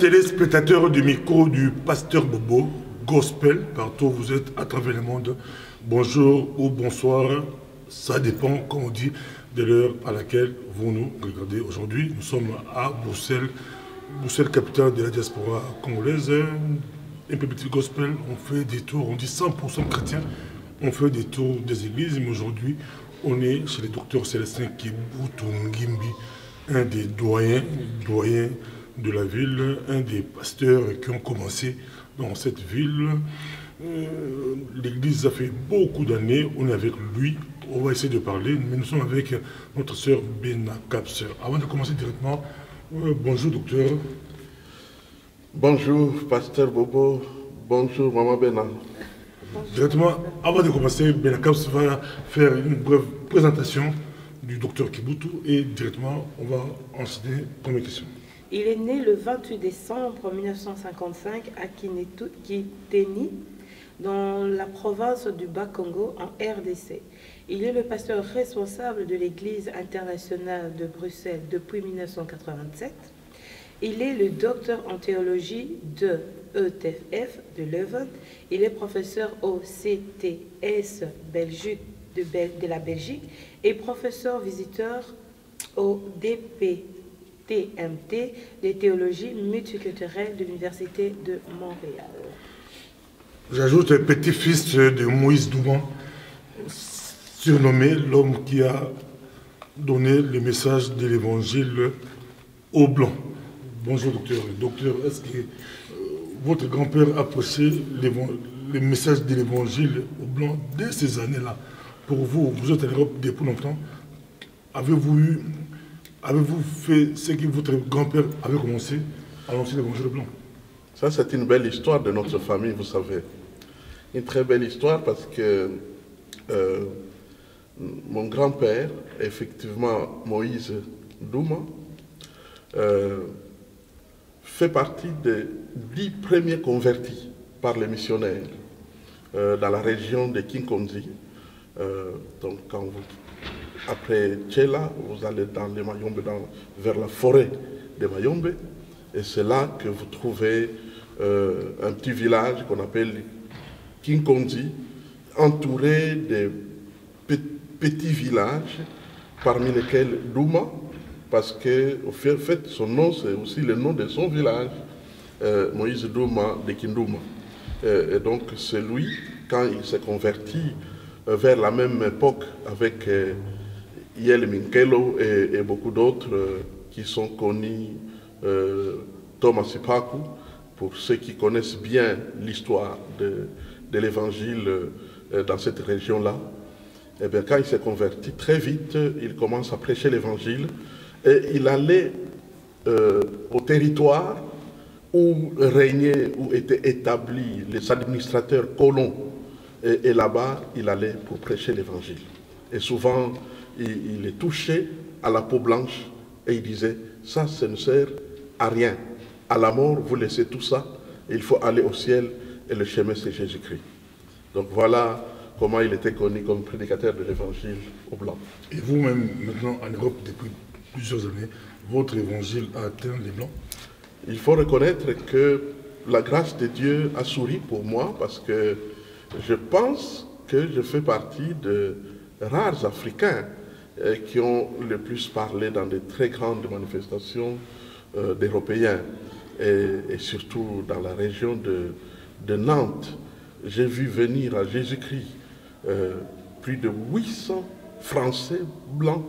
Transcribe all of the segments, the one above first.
téléspectateurs du micro du Pasteur Bobo, Gospel, partout où vous êtes à travers le monde, bonjour ou bonsoir, ça dépend, comme on dit, de l'heure à laquelle vous nous regardez. Aujourd'hui, nous sommes à Bruxelles, Bruxelles, capitale de la diaspora congolaise, un peu petit gospel, on fait des tours, on dit 100% chrétiens, on fait des tours des églises, mais aujourd'hui, on est chez le docteur Célestin Kibutu Ngimbi, un des doyens de la ville, un des pasteurs qui ont commencé dans cette ville. L'église a fait beaucoup d'années, on est avec lui, on va essayer de parler, mais nous sommes avec notre sœur Bena Kapser. Avant de commencer directement, bonjour docteur. Bonjour pasteur Bobo, bonjour maman Bena. Directement, avant de commencer, Bena Kapser va faire une brève présentation du docteur Kibutu et directement on va enchaîner. Première question. Il est né le 28 décembre 1955 à Kiteni, dans la province du Bas-Congo, en RDC. Il est le pasteur responsable de l'Église internationale de Bruxelles depuis 1987. Il est le docteur en théologie de ETF de Leuven. Il est professeur au CTS Belgique de la Belgique et professeur visiteur au DPTMT de théologie multiculturelle de l'Université de Montréal. J'ajoute un petit-fils de Moïse Douban, surnommé l'homme qui a donné le message de l'évangile aux Blancs. Bonjour docteur. Docteur, est-ce que votre grand-père a prêché le message de l'évangile aux Blancs dès ces années-là? Pour vous, vous êtes en Europe depuis longtemps. Avez-vous fait ce que votre grand-père avait commencé à annoncer l'évangile blanc? Ça, c'est une belle histoire de notre famille, vous savez. Une très belle histoire parce que mon grand-père, effectivement Moïse Douma, fait partie des 10 premiers convertis par les missionnaires dans la région de Kinkonzi. Donc quand après Tchela, vous allez dans les Mayombe, vers la forêt de Mayombe, et c'est là que vous trouvez un petit village qu'on appelle Kinkonzi, entouré de petits villages, parmi lesquels Douma, parce que au fait son nom c'est aussi le nom de son village, Moïse Douma de Kindouma. Et donc c'est lui, quand il s'est converti vers la même époque avec Yel Minkelo et beaucoup d'autres qui sont connus, Thomas Sipaku, pour ceux qui connaissent bien l'histoire de l'évangile dans cette région-là. Et bien, quand il s'est converti, très vite, il commence à prêcher l'évangile et il allait au territoire où régnaient, où étaient établis les administrateurs colons. Et là-bas, il allait pour prêcher l'évangile. Et souvent, il les touchait à la peau blanche et il disait, ça ne sert à rien. À la mort, vous laissez tout ça, il faut aller au ciel et le chemin c'est Jésus-Christ. Donc voilà comment il était connu comme prédicateur de l'évangile aux Blancs. Et vous-même, maintenant en Europe depuis plusieurs années, votre évangile a atteint les Blancs? Il faut reconnaître que la grâce de Dieu a souri pour moi parce que je pense que je fais partie de rares Africains qui ont le plus parlé dans de très grandes manifestations d'Européens et surtout dans la région de Nantes. J'ai vu venir à Jésus-Christ plus de 800 Français blancs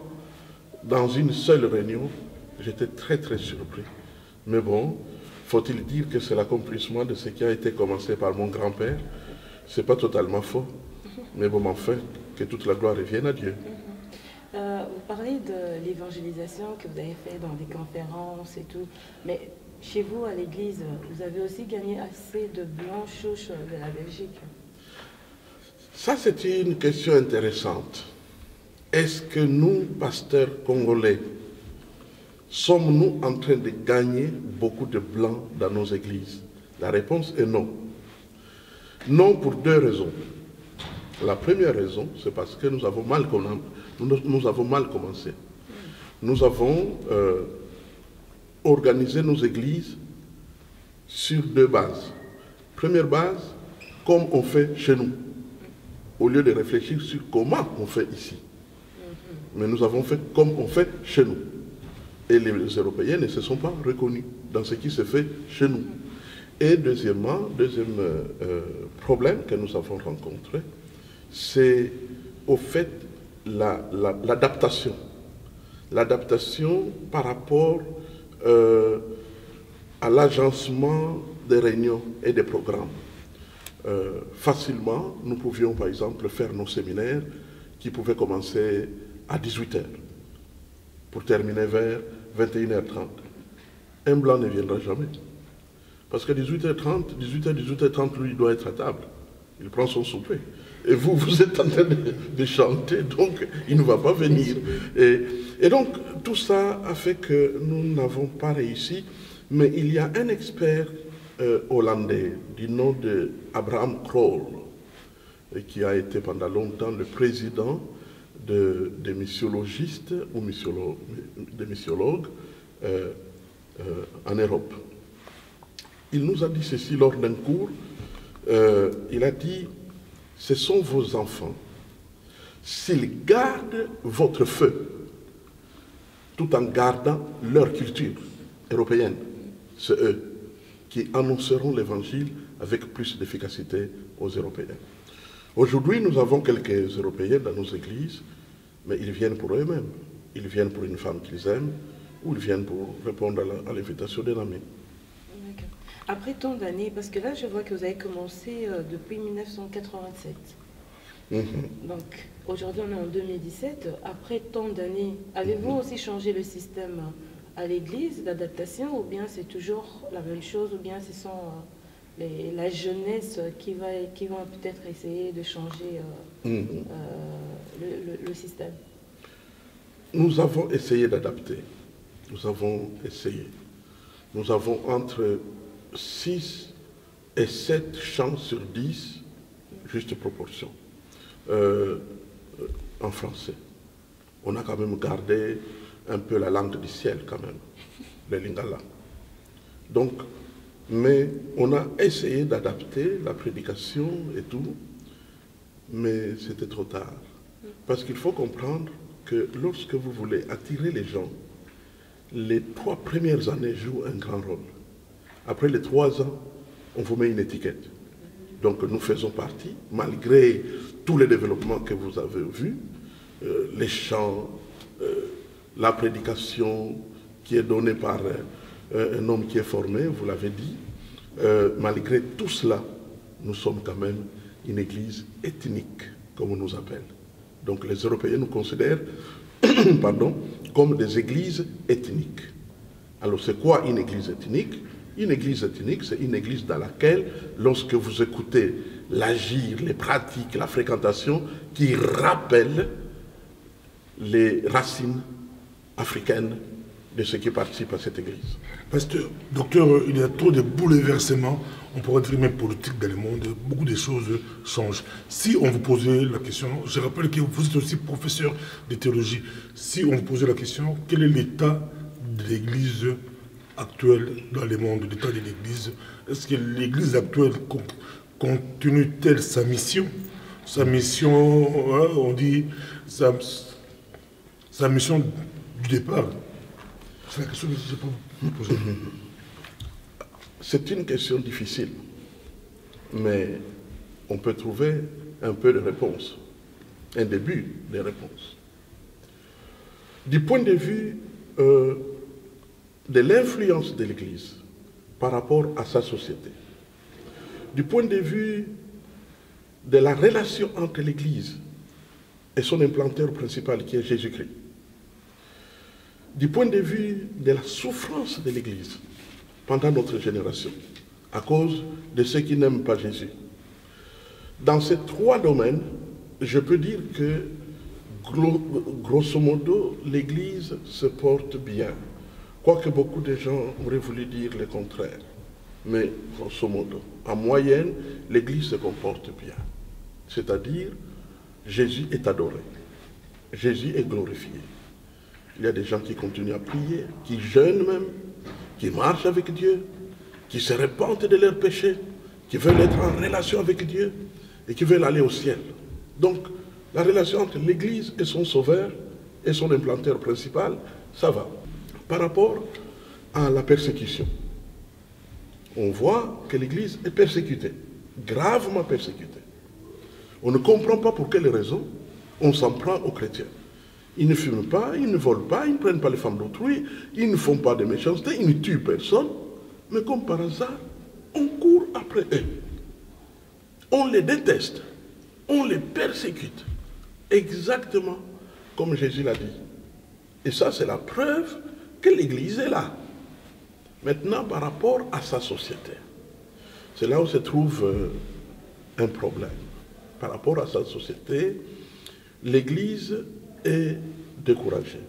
dans une seule réunion. J'étais très très surpris. Mais bon, faut-il dire que c'est l'accomplissement de ce qui a été commencé par mon grand-père? C'est pas totalement faux. Mais bon, enfin, que toute la gloire revienne à Dieu. Vous parlez de l'évangélisation que vous avez fait dans des conférences et tout, mais chez vous, à l'église, vous avez aussi gagné assez de blancs chouches de la Belgique. Ça, c'est une question intéressante. Est-ce que nous, pasteurs congolais, sommes-nous en train de gagner beaucoup de blancs dans nos églises? La réponse est non. Non pour deux raisons. La première raison, c'est parce que nous avons mal commencé. Nous avons organisé nos églises sur deux bases. Première base, comme on fait chez nous, au lieu de réfléchir sur comment on fait ici. Mais nous avons fait comme on fait chez nous. Et les Européens ne se sont pas reconnus dans ce qui se fait chez nous. Et deuxièmement, deuxième problème que nous avons rencontré, c'est au fait l'adaptation. L'adaptation par rapport à l'agencement des réunions et des programmes. Facilement, nous pouvions par exemple faire nos séminaires qui pouvaient commencer à 18h pour terminer vers 21h30. Un blanc ne viendra jamais. Parce qu'à 18h30, 18h30, lui, il doit être à table. Il prend son souper. Et vous, vous êtes en train de chanter, donc il ne va pas venir. Et donc, tout ça a fait que nous n'avons pas réussi. Mais il y a un expert hollandais du nom de Abraham Krol, qui a été pendant longtemps le président des missiologistes ou des missiologues en Europe. Il nous a dit ceci lors d'un cours. Il a dit, ce sont vos enfants. S'ils gardent votre feu, tout en gardant leur culture européenne, c'est eux qui annonceront l'évangile avec plus d'efficacité aux Européens. Aujourd'hui, nous avons quelques Européens dans nos églises, mais ils viennent pour eux-mêmes. Ils viennent pour une femme qu'ils aiment, ou ils viennent pour répondre à l'invitation d'un ami. Après tant d'années, parce que là, je vois que vous avez commencé depuis 1987. Donc, aujourd'hui, on est en 2017. Après tant d'années, avez-vous aussi changé le système à l'église d'adaptation, ou bien c'est toujours la même chose, ou bien ce sont la jeunesse qui vont peut-être essayer de changer le système? Nous avons essayé d'adapter. Nous avons essayé. Nous avons entre 6 et 7 chants sur 10, juste proportion, en français. On a quand même gardé un peu la langue du ciel quand même, le lingala. Donc, mais on a essayé d'adapter la prédication et tout, mais c'était trop tard. Parce qu'il faut comprendre que lorsque vous voulez attirer les gens, les 3 premières années jouent un grand rôle. Après les 3 ans, on vous met une étiquette. Donc nous faisons partie, malgré tous les développements que vous avez vus, les chants, la prédication qui est donnée par un homme qui est formé, vous l'avez dit, malgré tout cela, nous sommes quand même une église ethnique, comme on nous appelle. Donc les Européens nous considèrent comme des églises ethniques. Alors c'est quoi une église ethnique? Une église ethnique, c'est une église dans laquelle, lorsque vous écoutez l'agir, les pratiques, la fréquentation, qui rappellent les racines africaines de ceux qui participent à cette église. Parce que, docteur, il y a trop de bouleversements, on pourrait dire même politique dans le monde, beaucoup de choses changent. Si on vous posait la question, je rappelle que vous êtes aussi professeur de théologie, si on vous posait la question, quel est l'état de l'église actuelle dans le monde, l'état de l'église? Est-ce que l'église actuelle continue-t-elle sa mission? Sa mission, hein, on dit, sa mission du départ. C'est la question que je peux vous poser. C'est une question difficile, mais on peut trouver un peu de réponse, un début de réponse. Du point de vue de l'influence de l'Église par rapport à sa société, du point de vue de la relation entre l'Église et son implanteur principal qui est Jésus-Christ, du point de vue de la souffrance de l'Église pendant notre génération, à cause de ceux qui n'aiment pas Jésus. Dans ces 3 domaines, je peux dire que, grosso modo, l'Église se porte bien. Quoique beaucoup de gens auraient voulu dire le contraire. Mais, grosso modo, en moyenne, l'Église se comporte bien. C'est-à-dire, Jésus est adoré. Jésus est glorifié. Il y a des gens qui continuent à prier, qui jeûnent même, qui marchent avec Dieu. qui se repentent de leurs péchés, qui veulent être en relation avec Dieu et qui veulent aller au ciel. Donc, la relation entre l'Église et son sauveur et son implanteur principal, ça va. Par rapport à la persécution, on voit que l'Église est persécutée, gravement persécutée. On ne comprend pas pour quelles raisons on s'en prend aux chrétiens. Ils ne fument pas, ils ne volent pas, ils ne prennent pas les femmes d'autrui, ils ne font pas de méchanceté, ils ne tuent personne. Mais comme par hasard, on court après eux. On les déteste, on les persécute. Exactement comme Jésus l'a dit. Et ça, c'est la preuve que l'Église est là. Maintenant, par rapport à sa société, c'est là où se trouve un problème. Par rapport à sa société, l'Église est découragée.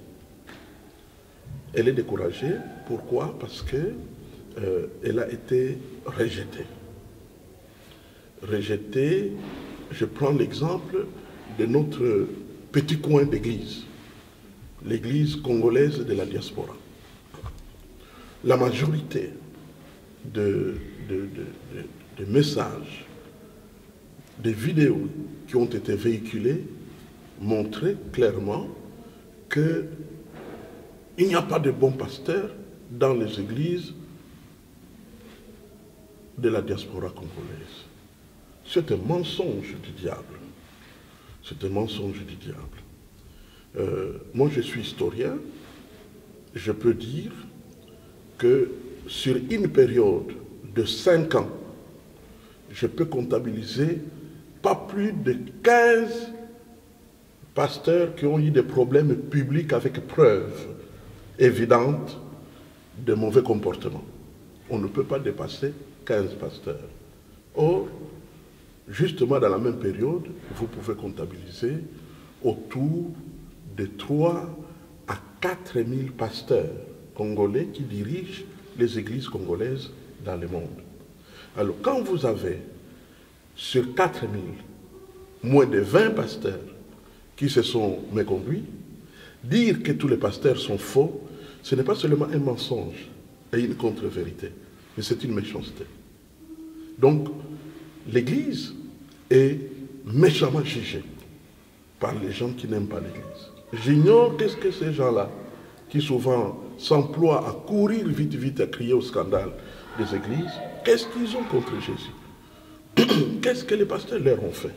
Elle est découragée, pourquoi? Parce qu'elle a été rejetée. Rejetée, je prends l'exemple de notre petit coin d'église, l'église congolaise de la diaspora. La majorité de messages, de vidéos qui ont été véhiculées montraient clairement qu'il n'y a pas de bons pasteurs dans les églises de la diaspora congolaise. C'est un mensonge du diable. C'est un mensonge du diable. Moi, je suis historien. Je peux dire que sur une période de 5 ans, je peux comptabiliser pas plus de 15 pasteurs qui ont eu des problèmes publics avec preuves évidentes de mauvais comportements. On ne peut pas dépasser 15 pasteurs. Or, justement dans la même période, vous pouvez comptabiliser autour de 3 à 4 000 pasteurs congolais qui dirigent les églises congolaises dans le monde. Alors, quand vous avez sur 4 000, moins de 20 pasteurs qui se sont méconduits, dire que tous les pasteurs sont faux, ce n'est pas seulement un mensonge et une contre-vérité, mais c'est une méchanceté. Donc, l'Église est méchamment jugée par les gens qui n'aiment pas l'Église. J'ignore qu'est-ce que ces gens-là, qui souvent s'emploient à courir vite, vite, à crier au scandale des églises, qu'est-ce qu'ils ont contre Jésus? Qu'est-ce que les pasteurs leur ont fait?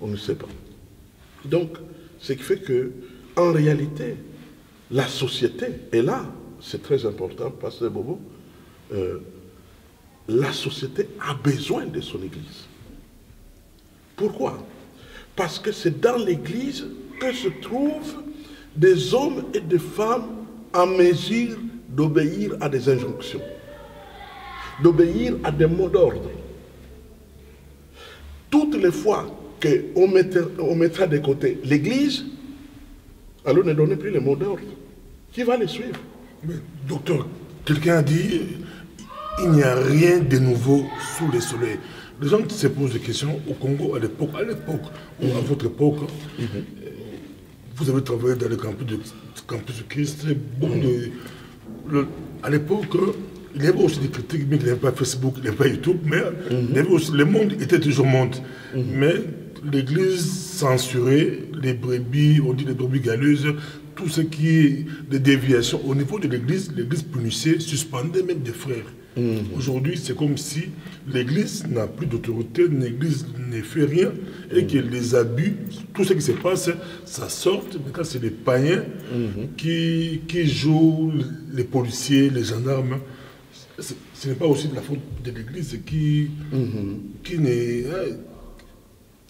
On ne sait pas. Donc, ce qui fait que, en réalité, la société est là. C'est très important, pasteur Bobo. La société a besoin de son Église. Pourquoi? Parce que c'est dans l'Église que se trouvent des hommes et des femmes en mesure d'obéir à des injonctions, d'obéir à des mots d'ordre. Toutes les fois qu'on mettra de côté l'Église, alors ne donnez plus les mots d'ordre. Qui va les suivre? Mais, docteur, quelqu'un a dit il n'y a rien de nouveau sous le soleil. Les gens qui se posent des questions au Congo à l'époque, ou à votre époque, vous avez travaillé dans le campus de Christ. À l'époque, il y avait aussi des critiques, mais il n'y avait pas Facebook, il n'y avait pas YouTube, mais il y avait aussi, le monde était toujours monde. Mais l'Église censurait les brebis, on dit les brebis galeuses, tout ce qui est des déviations. Au niveau de l'Église punissait, suspendait même des frères. Aujourd'hui, c'est comme si l'Église n'a plus d'autorité, l'Église ne fait rien, et que les abus, tout ce qui se passe, ça sort. Mais quand c'est les païens qui jouent les policiers, les gendarmes, ce n'est pas aussi de la faute de l'Église qui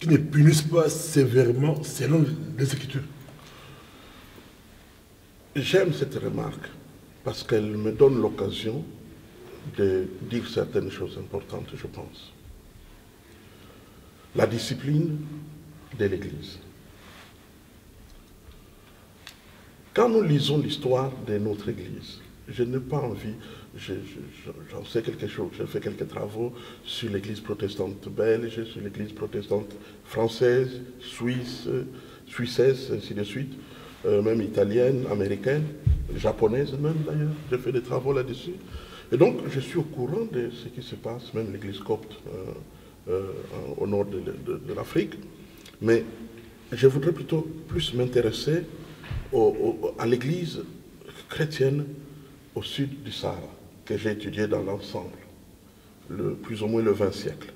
ne punissent pas sévèrement selon les Écritures. J'aime cette remarque parce qu'elle me donne l'occasion de dire certaines choses importantes, je pense. La discipline de l'Église. Quand nous lisons l'histoire de notre Église, je n'ai pas envie, j'en sais quelque chose, j'ai fait quelques travaux sur l'Église protestante belge, sur l'Église protestante française, suisse, suissaise, ainsi de suite, même italienne, américaine, japonaise même d'ailleurs, j'ai fait des travaux là-dessus. Et donc, je suis au courant de ce qui se passe, même l'église copte au nord de l'Afrique. Mais je voudrais plutôt plus m'intéresser à l'église chrétienne au sud du Sahara, que j'ai étudié dans l'ensemble, plus ou moins le 20e siècle.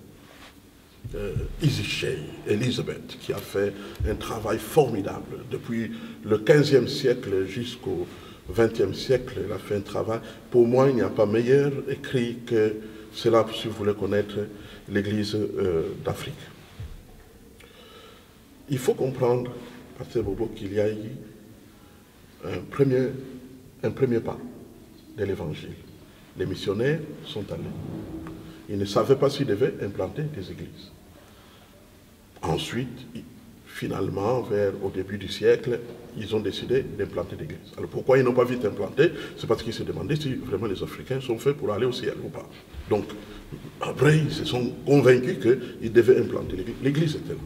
Isis Elisabeth, qui a fait un travail formidable depuis le 15e siècle jusqu'au 20e siècle. Elle a fait un travail. Pour moi, il n'y a pas meilleur écrit que cela si vous voulez connaître l'Église d'Afrique. Il faut comprendre, Pasteur Bobo, qu'il y a eu un premier pas de l'Évangile. Les missionnaires sont allés. Ils ne savaient pas s'ils devaient implanter des églises. Ensuite, finalement, au début du siècle, ils ont décidé d'implanter des églises. Alors pourquoi ils n'ont pas vite implanté? C'est parce qu'ils se demandaient si vraiment les Africains sont faits pour aller au ciel ou pas. Donc, après, ils se sont convaincus qu'ils devaient implanter l'église. L'église était là.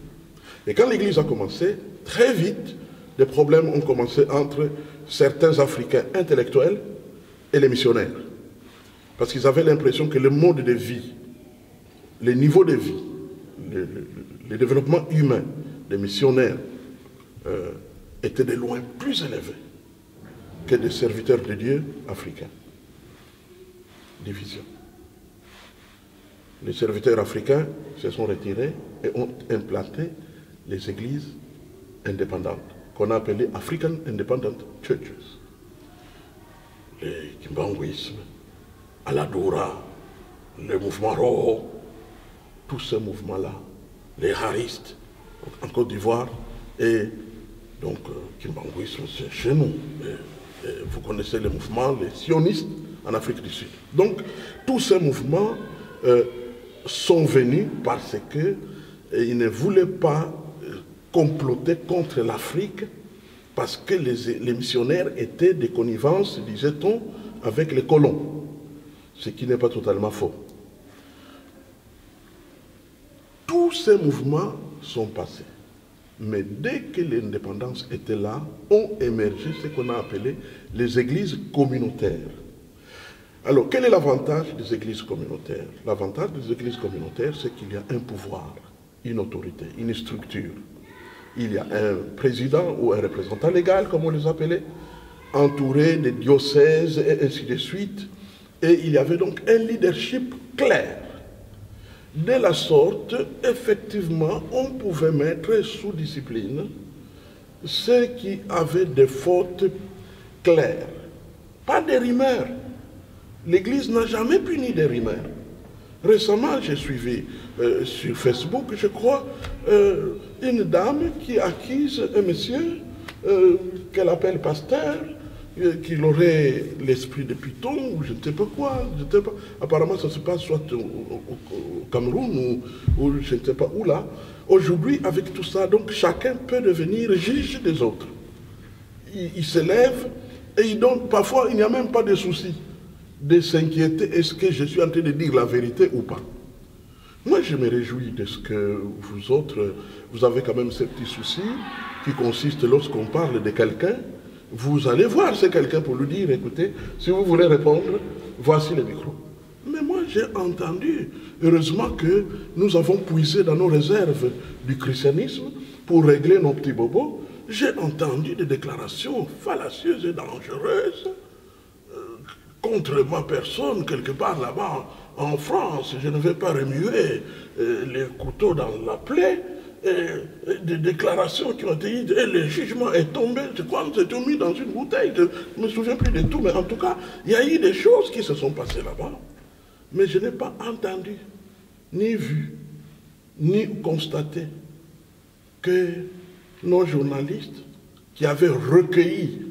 Et quand l'église a commencé, très vite, des problèmes ont commencé entre certains Africains intellectuels et les missionnaires. Parce qu'ils avaient l'impression que le mode de vie, les niveaux de vie, le développement humain des missionnaires était de loin plus élevé que des serviteurs de Dieu africains. Division. Les serviteurs africains se sont retirés et ont implanté les églises indépendantes, qu'on a appelées African Independent Churches. Les Kimbanguisme, Aladura, le mouvement Roho, tous ces mouvements-là, les haristes en Côte d'Ivoire, et donc Kimbanguisme, c'est chez nous. Et vous connaissez les mouvements, les sionistes en Afrique du Sud. Donc, tous ces mouvements sont venus parce qu'ils ne voulaient pas comploter contre l'Afrique, parce que les missionnaires étaient des connivences, disait-on, avec les colons, ce qui n'est pas totalement faux. Tous ces mouvements sont passés. Mais dès que l'indépendance était là, ont émergé ce qu'on a appelé les églises communautaires. Alors, quel est l'avantage des églises communautaires? L'avantage des églises communautaires, c'est qu'il y a un pouvoir, une autorité, une structure. Il y a un président ou un représentant légal, comme on les appelait, entouré des diocèses et ainsi de suite. Et il y avait donc un leadership clair. De la sorte, effectivement, on pouvait mettre sous discipline ceux qui avaient des fautes claires. Pas des rimeurs. L'Église n'a jamais puni des rimeurs. Récemment, j'ai suivi sur Facebook, je crois, une dame qui accuse un monsieur qu'elle appelle pasteur, qu'il aurait l'esprit de Python, ou je ne sais pas quoi. Apparemment, ça se passe soit au Cameroun ou je ne sais pas où là. Aujourd'hui, avec tout ça, donc chacun peut devenir juge des autres. Il se lève et donc parfois il n'y a même pas de souci de s'inquiéter, est-ce que je suis en train de dire la vérité ou pas. Moi, je me réjouis de ce que vous autres, vous avez quand même ces petits soucis qui consistent lorsqu'on parle de quelqu'un. Vous allez voir ce quelqu'un pour lui dire, écoutez, si vous voulez répondre, voici le micro. Mais moi, j'ai entendu, heureusement que nous avons puisé dans nos réserves du christianisme pour régler nos petits bobos. J'ai entendu des déclarations fallacieuses et dangereuses contre ma personne, quelque part là-bas en France. Je ne vais pas remuer les couteaux dans la plaie. Des déclarations qui ont été dites, et le jugement est tombé, je crois que c'était mis dans une bouteille, je ne me souviens plus de tout, mais en tout cas, il y a eu des choses qui se sont passées là-bas, mais je n'ai pas entendu, ni vu, ni constaté que nos journalistes qui avaient recueilli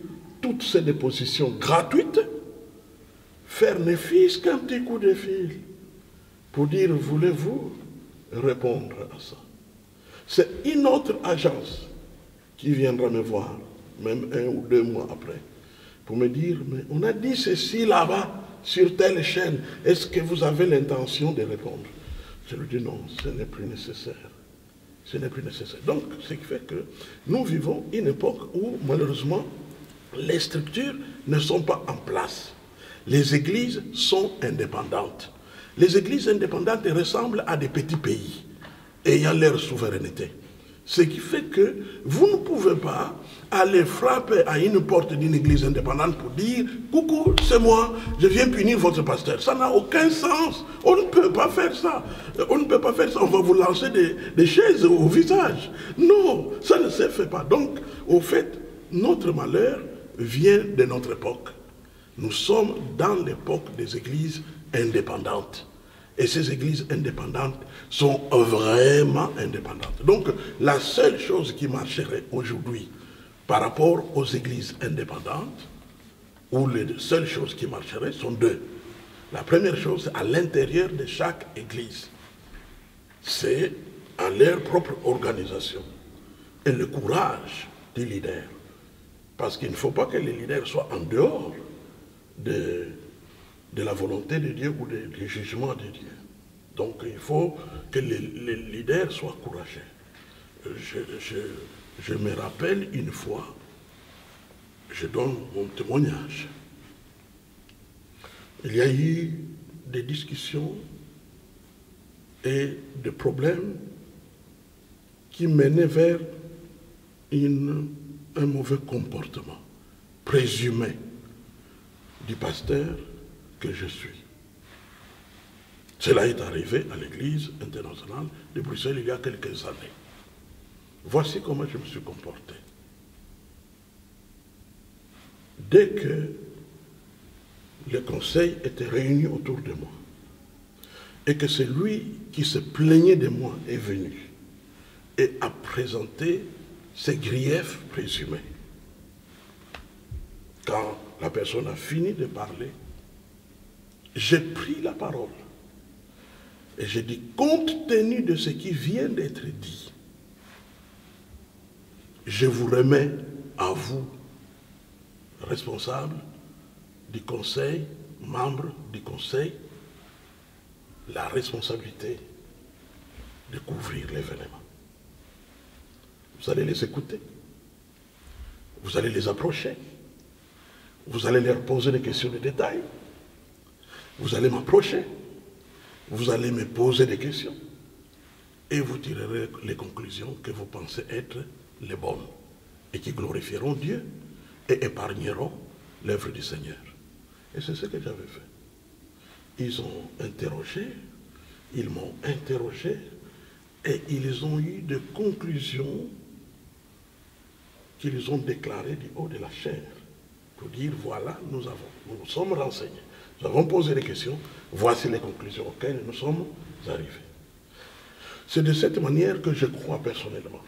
toutes ces dépositions gratuites, faire ne fût-ce qu'un petit coup de fil pour dire, voulez-vous répondre à ça? C'est une autre agence qui viendra me voir, même 1 ou 2 mois après, pour me dire, mais on a dit ceci là-bas, sur telle chaîne, est-ce que vous avez l'intention de répondre? Je lui dis non, ce n'est plus nécessaire. Ce n'est plus nécessaire. Donc, ce qui fait que nous vivons une époque où, malheureusement, les structures ne sont pas en place. Les églises sont indépendantes. Les églises indépendantes ressemblent à des petits pays ayant leur souveraineté. Ce qui fait que vous ne pouvez pas aller frapper à une porte d'une église indépendante pour dire « Coucou, c'est moi, je viens punir votre pasteur ». Ça n'a aucun sens. On ne peut pas faire ça. On ne peut pas faire ça. On va vous lancer des chaises au visage. Non, ça ne se fait pas. Donc, au fait, notre malheur vient de notre époque. Nous sommes dans l'époque des églises indépendantes. Et ces églises indépendantes sont vraiment indépendantes. Donc, la seule chose qui marcherait aujourd'hui par rapport aux églises indépendantes, ou les seules choses qui marcheraient sont deux. La première chose, à l'intérieur de chaque église, c'est à leur propre organisation et le courage du leader. Parce qu'il ne faut pas que les leaders soient en dehors de la volonté de Dieu ou du jugement de Dieu. Donc il faut que les leaders soient courageux. Je me rappelle une fois, je donne mon témoignage. Il y a eu des discussions et des problèmes qui menaient vers un mauvais comportement présumé du pasteur que je suis. Cela est arrivé à l'Église internationale de Bruxelles il y a quelques années. Voici comment je me suis comporté. Dès que le conseil était réuni autour de moi et que celui qui se plaignait de moi est venu et a présenté ses griefs présumés, quand la personne a fini de parler, j'ai pris la parole et j'ai dit, compte tenu de ce qui vient d'être dit, je vous remets à vous, responsables du conseil, membres du conseil, la responsabilité de couvrir l'événement. Vous allez les écouter, vous allez les approcher, vous allez leur poser des questions de détail, vous allez m'approcher, vous allez me poser des questions et vous tirerez les conclusions que vous pensez être les bonnes et qui glorifieront Dieu et épargneront l'œuvre du Seigneur. Et c'est ce que j'avais fait. Ils ont interrogé, ils m'ont interrogé et ils ont eu des conclusions qu'ils ont déclarées du haut de la chair pour dire voilà, nous nous sommes renseignés, nous avons posé des questions, voici les conclusions auxquelles nous sommes arrivés. C'est de cette manière que je crois personnellement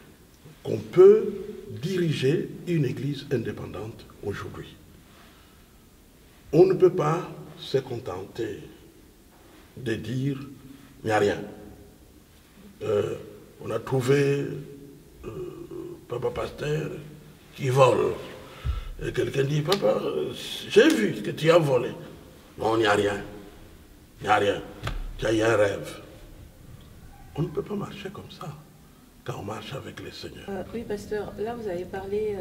qu'on peut diriger une église indépendante aujourd'hui. On ne peut pas se contenter de dire il n'y a rien. On a trouvé papa pasteur qui vole. Et quelqu'un dit, papa, j'ai vu que tu as volé. Non, il n'y a rien. Il n'y a rien. Tu as eu un rêve. On ne peut pas marcher comme ça quand on marche avec le Seigneur. Oui, pasteur, là vous avez parlé,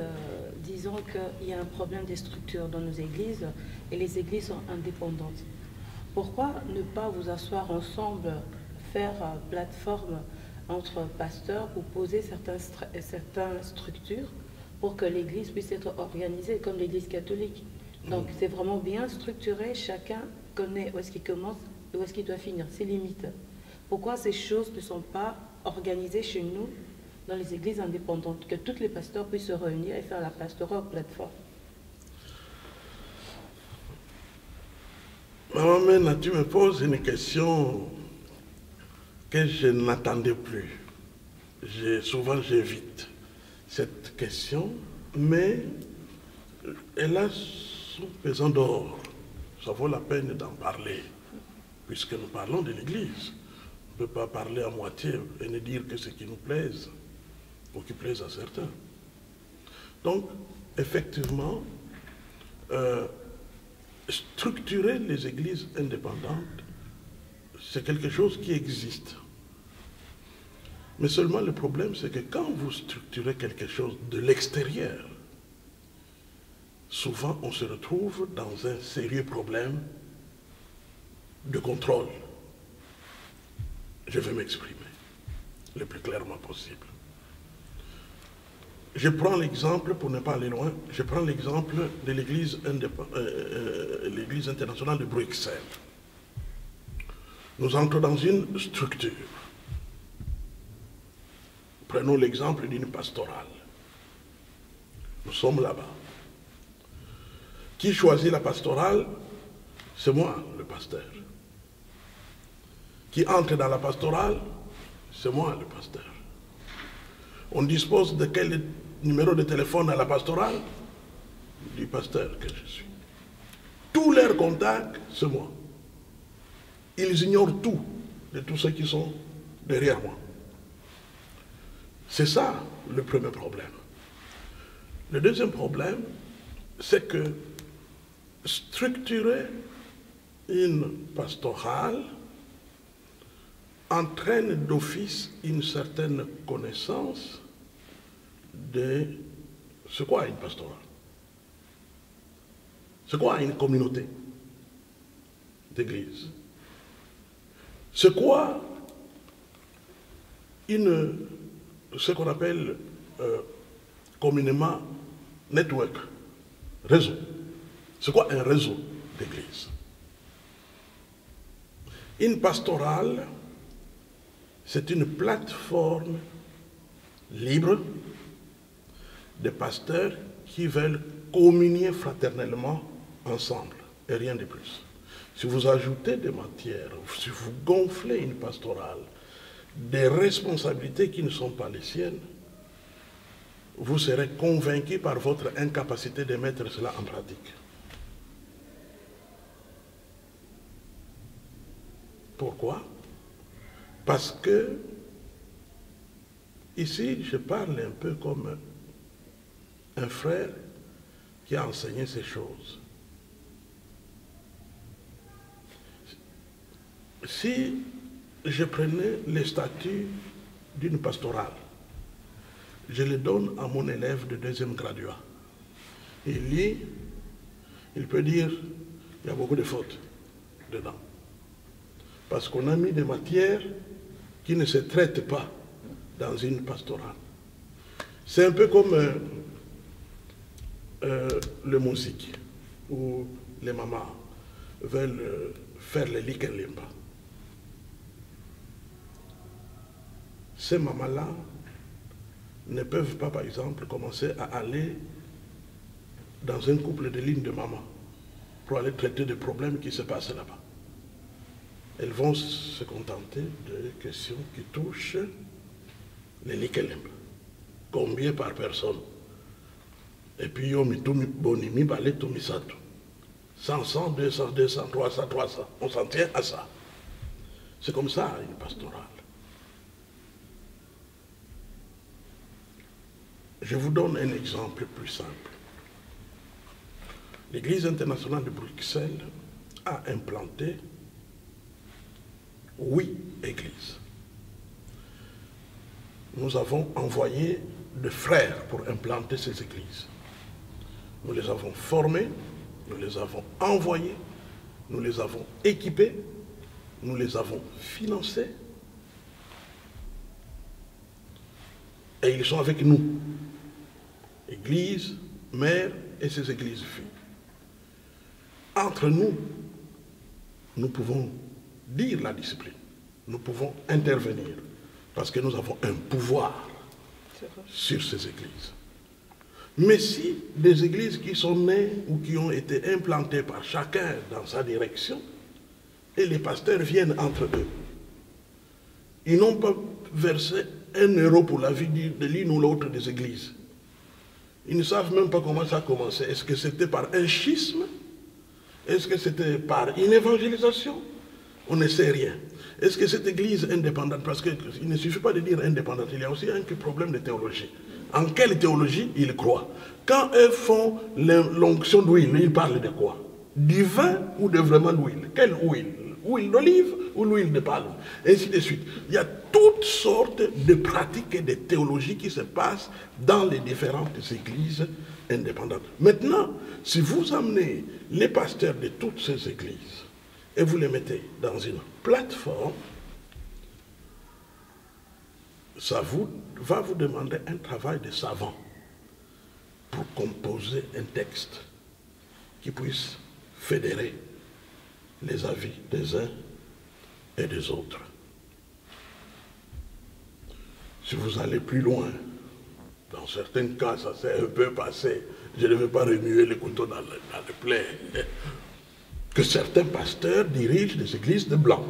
disons qu'il y a un problème de structure dans nos églises et les églises sont indépendantes. Pourquoi ne pas vous asseoir ensemble, faire plateforme entre pasteurs pour poser certaines structures pour que l'église puisse être organisée comme l'église catholique? Donc c'est vraiment bien structuré, chacun connaît où est-ce qu'il commence et où est-ce qu'il doit finir, ses limites. Pourquoi ces choses ne sont pas organisées chez nous dans les églises indépendantes, que tous les pasteurs puissent se réunir et faire la pastoral plateforme? Maman Mena, tu me poses une question que je n'attendais plus. Souvent j'évite cette question, mais elle a son pesant d'or. Ça vaut la peine d'en parler, puisque nous parlons de l'Église. On ne peut pas parler à moitié et ne dire que ce qui nous plaise, ou qui plaise à certains. Donc, effectivement, structurer les églises indépendantes, c'est quelque chose qui existe. Mais seulement le problème, c'est que quand vous structurez quelque chose de l'extérieur, souvent on se retrouve dans un sérieux problème de contrôle. Je vais m'exprimer le plus clairement possible. Je prends l'exemple, pour ne pas aller loin, je prends l'exemple de l'Église internationale de Bruxelles. Nous entrons dans une structure. Prenons l'exemple d'une pastorale. Nous sommes là-bas. Qui choisit la pastorale? C'est moi, le pasteur. Qui entre dans la pastorale? C'est moi, le pasteur. On dispose de quel numéro de téléphone à la pastorale? Du pasteur que je suis. Tous leurs contacts, c'est moi. Ils ignorent tout de tous ceux qui sont derrière moi. C'est ça le premier problème. Le deuxième problème, c'est que structurer une pastorale entraîne d'office une certaine connaissance de c'est quoi une pastorale, c'est quoi une communauté d'église, c'est quoi ce qu'on appelle communément network, réseau. C'est quoi un réseau d'église? Une pastorale, c'est une plateforme libre de pasteurs qui veulent communier fraternellement ensemble, et rien de plus. Si vous ajoutez des matières, si vous gonflez une pastorale, des responsabilités qui ne sont pas les siennes, vous serez convaincu par votre incapacité de mettre cela en pratique. Pourquoi? Parce que, ici, je parle un peu comme un frère qui a enseigné ces choses. Si je prenais les statuts d'une pastorale, je les donne à mon élève de deuxième graduat. Il lit, il peut dire, il y a beaucoup de fautes dedans. Parce qu'on a mis des matières qui ne se traitent pas dans une pastorale. C'est un peu comme le musique, où les mamans veulent faire le likelimba. Ces mamans-là ne peuvent pas, par exemple, commencer à aller dans un couple de lignes de mamans pour aller traiter des problèmes qui se passent là-bas. Elles vont se contenter de questions qui touchent les likelimba. Combien par personne? Et puis, bonimi balé tomisato. 100, 200, 200, 300, 300. On s'en tient à ça. C'est comme ça, une pastorale. Je vous donne un exemple plus simple. L'Église internationale de Bruxelles a implanté 8 églises. Nous avons envoyé des frères pour implanter ces églises. Nous les avons formés, nous les avons envoyés, nous les avons équipés, nous les avons financés. Et ils sont avec nous. Église, mère et ces églises filles. Entre nous, nous pouvons dire la discipline. Nous pouvons intervenir parce que nous avons un pouvoir sur ces églises. Mais si des églises qui sont nées ou qui ont été implantées par chacun dans sa direction, et les pasteurs viennent entre eux, ils n'ont pas versé 1 euro pour la vie de l'une ou l'autre des églises. Ils ne savent même pas comment ça a commencé. Est-ce que c'était par un schisme? Est-ce que c'était par une évangélisation? On ne sait rien. Est-ce que cette église indépendante, parce qu'il ne suffit pas de dire indépendante, il y a aussi un problème de théologie. En quelle théologie ils croient? Quand eux font l'onction d'huile, ils parlent de quoi? Du vin ou de vraiment l'huile? Quelle huile? ou huile d'olive ou l'huile de palme, et ainsi de suite. Il y a toutes sortes de pratiques et de théologies qui se passent dans les différentes églises indépendantes. Maintenant, si vous amenez les pasteurs de toutes ces églises et vous les mettez dans une plateforme, ça va vous demander un travail de savant pour composer un texte qui puisse fédérer les avis des uns et des autres. Si vous allez plus loin, dans certains cas, ça s'est un peu passé, je ne veux pas remuer les couteaux dans le plaie, que certains pasteurs dirigent des églises de blancs,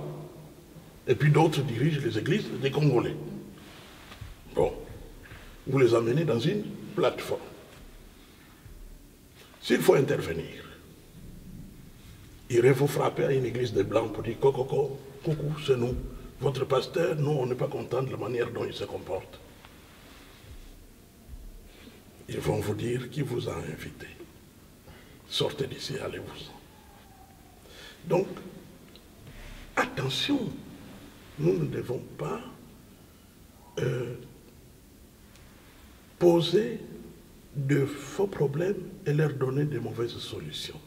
et puis d'autres dirigent les églises des Congolais. Bon, vous les amenez dans une plateforme. S'il faut intervenir, irez vous frapper à une église de blancs pour dire coucou, c'est nous. Votre pasteur, nous, on n'est pas content de la manière dont il se comporte. Ils vont vous dire qui vous a invité. Sortez d'ici, allez-vous-en. Donc, attention, nous ne devons pas poser de faux problèmes et leur donner de mauvaises solutions.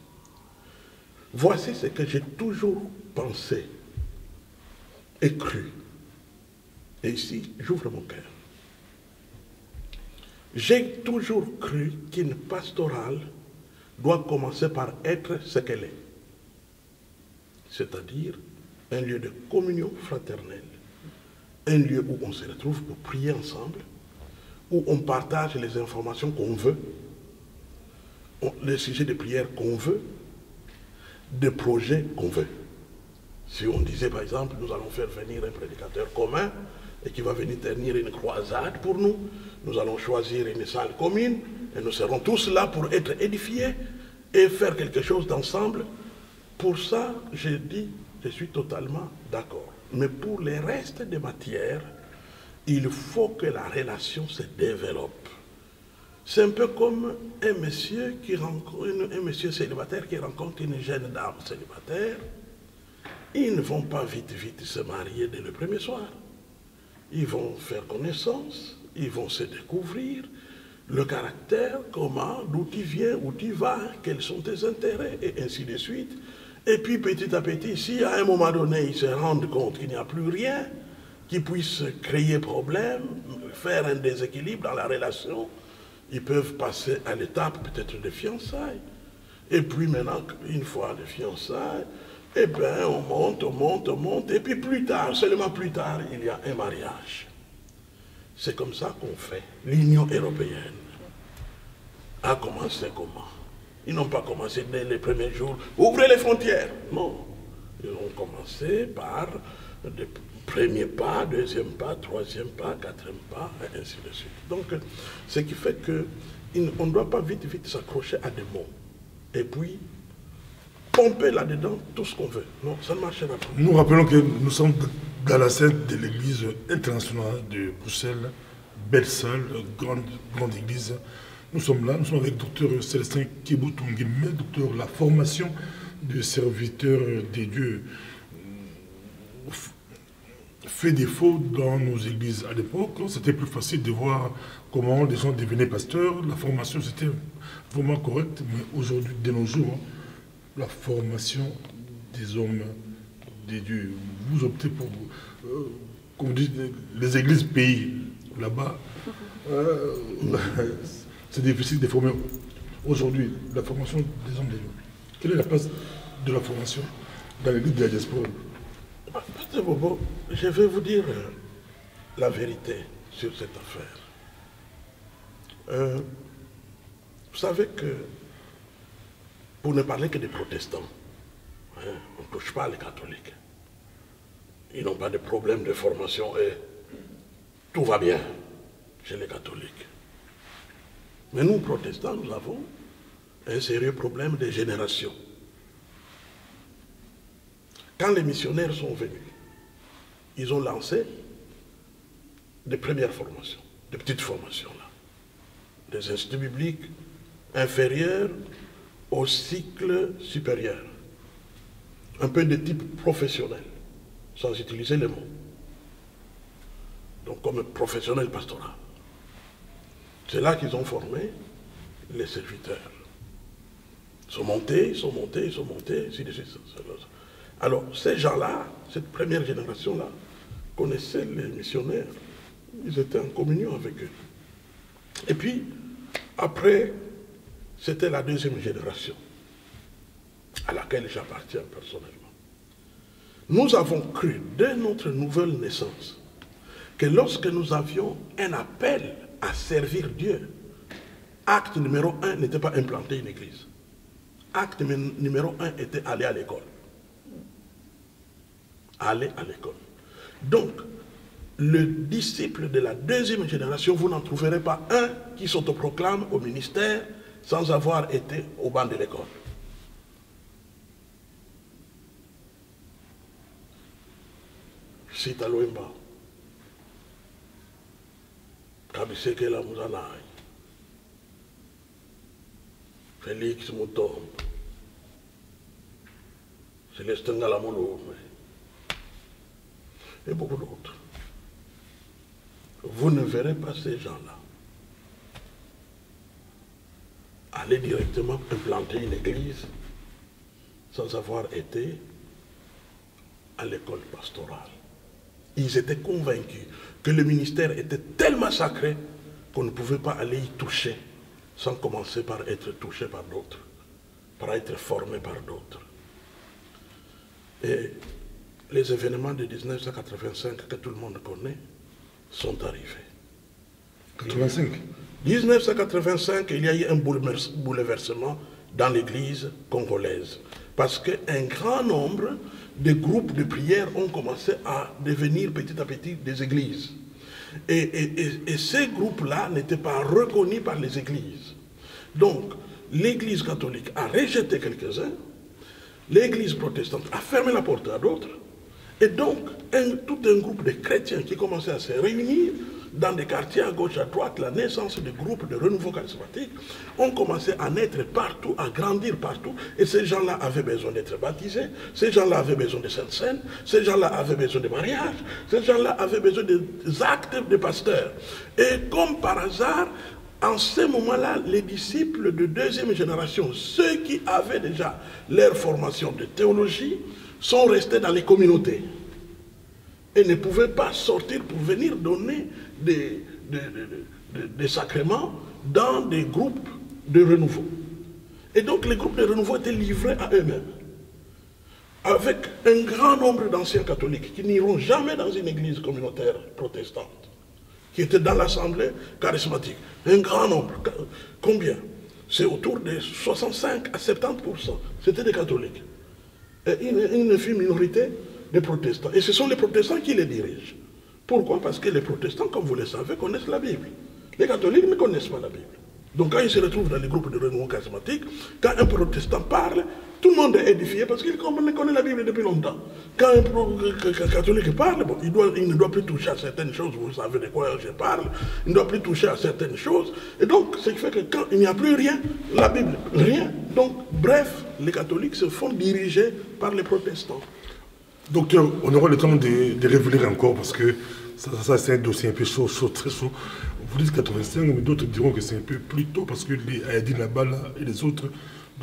Voici ce que j'ai toujours pensé et cru. Et ici, j'ouvre mon cœur. J'ai toujours cru qu'une pastorale doit commencer par être ce qu'elle est. C'est-à-dire un lieu de communion fraternelle, un lieu où on se retrouve pour prier ensemble, où on partage les informations qu'on veut, les sujets de prière qu'on veut, des projets qu'on veut. Si on disait par exemple, nous allons faire venir un prédicateur commun et qui va venir tenir une croisade pour nous, nous allons choisir une salle commune et nous serons tous là pour être édifiés et faire quelque chose d'ensemble. Pour ça, j'ai dit, je suis totalement d'accord. Mais pour les restes des matières, il faut que la relation se développe. C'est un peu comme un monsieur célibataire qui rencontre une jeune dame célibataire. Ils ne vont pas vite se marier dès le premier soir. Ils vont faire connaissance, ils vont se découvrir, le caractère, comment, d'où tu viens, où tu vas, quels sont tes intérêts, et ainsi de suite. Et puis petit à petit, si à un moment donné, ils se rendent compte qu'il n'y a plus rien qui puisse créer problème, faire un déséquilibre dans la relation, ils peuvent passer à l'étape peut-être de fiançailles. Et puis maintenant, une fois de fiançailles, eh bien, on monte, et puis plus tard, seulement plus tard, il y a un mariage. C'est comme ça qu'on fait. L'Union européenne a commencé comment? Ils n'ont pas commencé dès les premiers jours. Ouvrez les frontières. Non. Ils ont commencé par le premier pas, deuxième pas, troisième pas, quatrième pas, et ainsi de suite. Donc, ce qui fait qu'on ne doit pas vite s'accrocher à des mots. Et puis, pomper là-dedans tout ce qu'on veut. Non, ça ne marchera pas. Nous rappelons que nous sommes dans la scène de l'église internationale de Bruxelles, belle salle, grande église. Nous sommes là, nous sommes avec Dr Célestin Kiboutoungé, docteur, la formation de serviteurs des dieux fait défaut dans nos églises. À l'époque, c'était plus facile de voir comment les gens devenaient pasteurs. La formation, c'était vraiment correct, mais aujourd'hui, de nos jours, la formation des hommes, des dieux, vous optez pour, comme on dit, les églises pays. Là-bas, c'est difficile de former aujourd'hui la formation des hommes des dieux. Quelle est la place de la formation dans l'église de la diaspora? Pasteur Bobo, je vais vous dire la vérité sur cette affaire. Vous savez que, pour ne parler que des protestants, on ne touche pas les catholiques. Ils n'ont pas de problème de formation et tout va bien chez les catholiques. Mais nous, protestants, nous avons un sérieux problème de génération. Quand les missionnaires sont venus, ils ont lancé des premières formations, des petites formations là, des instituts bibliques inférieurs au cycle supérieur. un peu de type professionnel, sans utiliser les mots. Donc comme professionnel pastoral. C'est là qu'ils ont formé les serviteurs. Ils sont montés, ainsi de suite. Alors ces gens-là, cette première génération-là, connaissaient les missionnaires. Ils étaient en communion avec eux. Et puis, après, c'était la deuxième génération à laquelle j'appartiens personnellement. Nous avons cru, dès notre nouvelle naissance, que lorsque nous avions un appel à servir Dieu, acte numéro 1 n'était pas implanter une église. Acte numéro 1 était aller à l'école. Aller à l'école. Donc, le disciple de la deuxième génération, vous n'en trouverez pas un qui s'autoproclame au ministère sans avoir été au banc de l'école. Cite Aloemba. Kabiseke la Muzanai. Félix Moutombe. Célestin Galamolo. Et beaucoup d'autres. Vous ne verrez pas ces gens-là aller directement implanter une église sans avoir été à l'école pastorale. Ils étaient convaincus que le ministère était tellement sacré qu'on ne pouvait pas aller y toucher sans commencer par être touché par d'autres, par être formé par d'autres. Et les événements de 1985 que tout le monde connaît sont arrivés. 85. 1985, il y a eu un bouleversement dans l'église congolaise. Parce qu'un grand nombre de groupes de prière ont commencé à devenir petit à petit des églises. Et ces groupes-là n'étaient pas reconnus par les églises. Donc, l'église catholique a rejeté quelques-uns, l'église protestante a fermé la porte à d'autres, et donc tout un groupe de chrétiens qui commençaient à se réunir dans des quartiers à gauche, à droite, la naissance de groupes de renouveau charismatique ont commencé à naître partout, à grandir partout. Et ces gens-là avaient besoin d'être baptisés, ces gens-là avaient besoin de Sainte Seine, ces gens-là avaient besoin de mariage, ces gens-là avaient besoin des actes de pasteurs. Et comme par hasard, en ce moment-là, les disciples de deuxième génération, ceux qui avaient déjà leur formation de théologie, sont restés dans les communautés et ne pouvaient pas sortir pour venir donner des sacrements dans des groupes de renouveau. Et donc les groupes de renouveau étaient livrés à eux-mêmes, avec un grand nombre d'anciens catholiques qui n'iront jamais dans une église communautaire protestante, qui étaient dans l'assemblée charismatique. Un grand nombre. Combien? C'est autour de 65 à 70%. C'était des catholiques. Et une fine minorité des protestants. Et ce sont les protestants qui les dirigent. Pourquoi? Parce que les protestants, comme vous le savez, connaissent la Bible. Les catholiques ne connaissent pas la Bible. Donc quand ils se retrouvent dans les groupes de renouveau charismatique, quand un protestant parle, tout le monde est édifié parce qu'il connaît la Bible depuis longtemps. Quand un catholique parle, bon, il ne doit plus toucher à certaines choses, vous savez de quoi je parle, il ne doit plus toucher à certaines choses. Et donc, ce qui fait que quand il n'y a plus rien, la Bible, rien. Donc, bref, les catholiques se font diriger par les protestants. Docteur, on aura le temps de révéler encore parce que ça c'est un dossier un peu chaud, très chaud. Vous dites 85, mais d'autres diront que c'est un peu plus tôt parce que les Aïdine Nabala et les autres,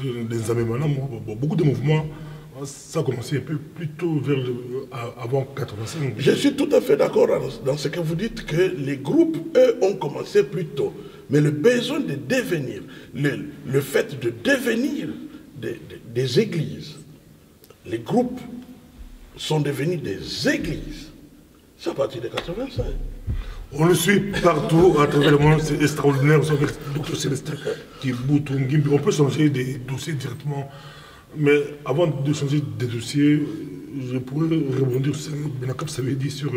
les Amémana, beaucoup de mouvements, ça a commencé un peu plus tôt, avant 85. Je suis tout à fait d'accord dans ce que vous dites, que les groupes, eux, ont commencé plus tôt. Mais le besoin de devenir, le fait de devenir des églises, les groupes sont devenus des églises, c'est à partir de 85. On le suit partout à travers le monde, c'est extraordinaire. Avec le docteur Célestin qui boute, on peut changer des dossiers directement. Mais avant de changer des dossiers, je pourrais rebondir sur ce que Benakap avait dit sur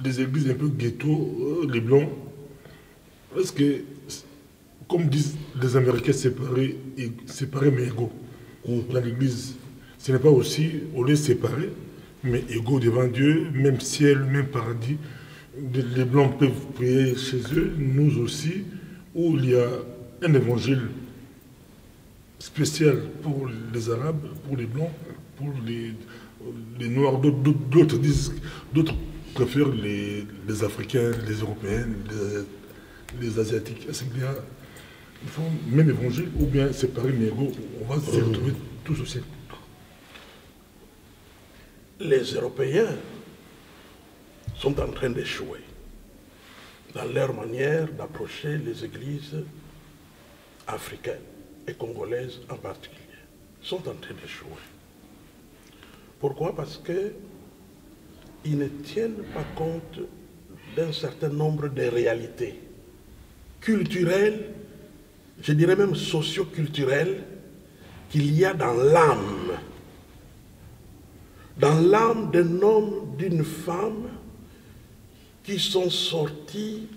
des églises un peu ghetto, les blancs. Parce que, comme disent les Américains, séparés mais égaux. Dans l'église, ce n'est pas aussi, on les séparer, mais égaux devant Dieu, même ciel, même paradis. Les Blancs peuvent prier chez eux, nous aussi, où il y a un évangile spécial pour les Arabes, pour les Blancs, pour les Noirs, d'autres préfèrent les Africains, les Européens, les Asiatiques. Est-ce qu'il y a même évangile ou bien séparer les négros, on va se retrouver tous aussi? Les Européens sont en train d'échouer dans leur manière d'approcher les églises africaines et congolaises en particulier. Ils sont en train d'échouer. Pourquoi? Parce qu'ils ne tiennent pas compte d'un certain nombre de réalités culturelles, je dirais même socio-culturelles, qu'il y a dans l'âme d'un homme, d'une femme, qui sont sortis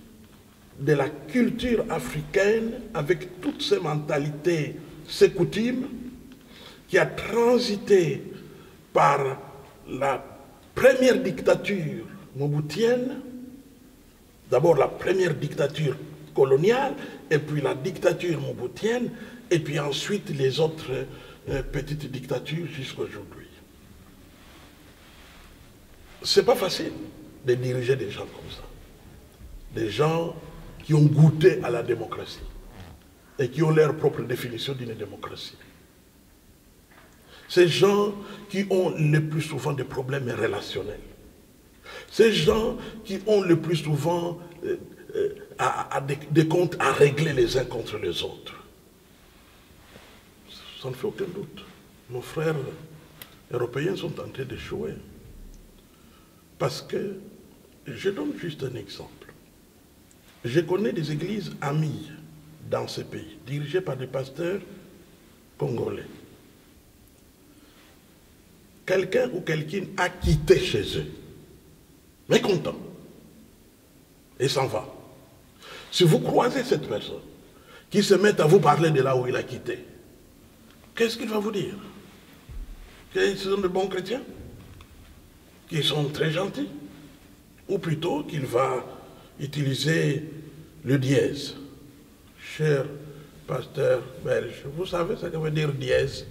de la culture africaine avec toutes ses mentalités, ses coutumes, qui a transité par la première dictature moboutienne, d'abord la première dictature coloniale, et puis la dictature moboutienne, et puis ensuite les autres petites dictatures jusqu'à aujourd'hui. C'est pas facile de diriger des gens comme ça. Des gens qui ont goûté à la démocratie et qui ont leur propre définition d'une démocratie. Ces gens qui ont le plus souvent des problèmes relationnels. Ces gens qui ont le plus souvent des comptes à régler les uns contre les autres. Ça ne fait aucun doute. Nos frères européens sont en train d'échouer. Parce que, je donne juste un exemple. Je connais des églises amies dans ces pays, dirigées par des pasteurs congolais. Quelqu'un ou quelqu'une a quitté chez eux, mécontent, et s'en va. Si vous croisez cette personne qui se met à vous parler de là où il a quitté, qu'est-ce qu'il va vous dire? Qu'ils sont de bons chrétiens? Qu'ils sont très gentils? Ou plutôt qu'il va utiliser le dièse? Cher pasteur belge, vous savez ce que veut dire dièse?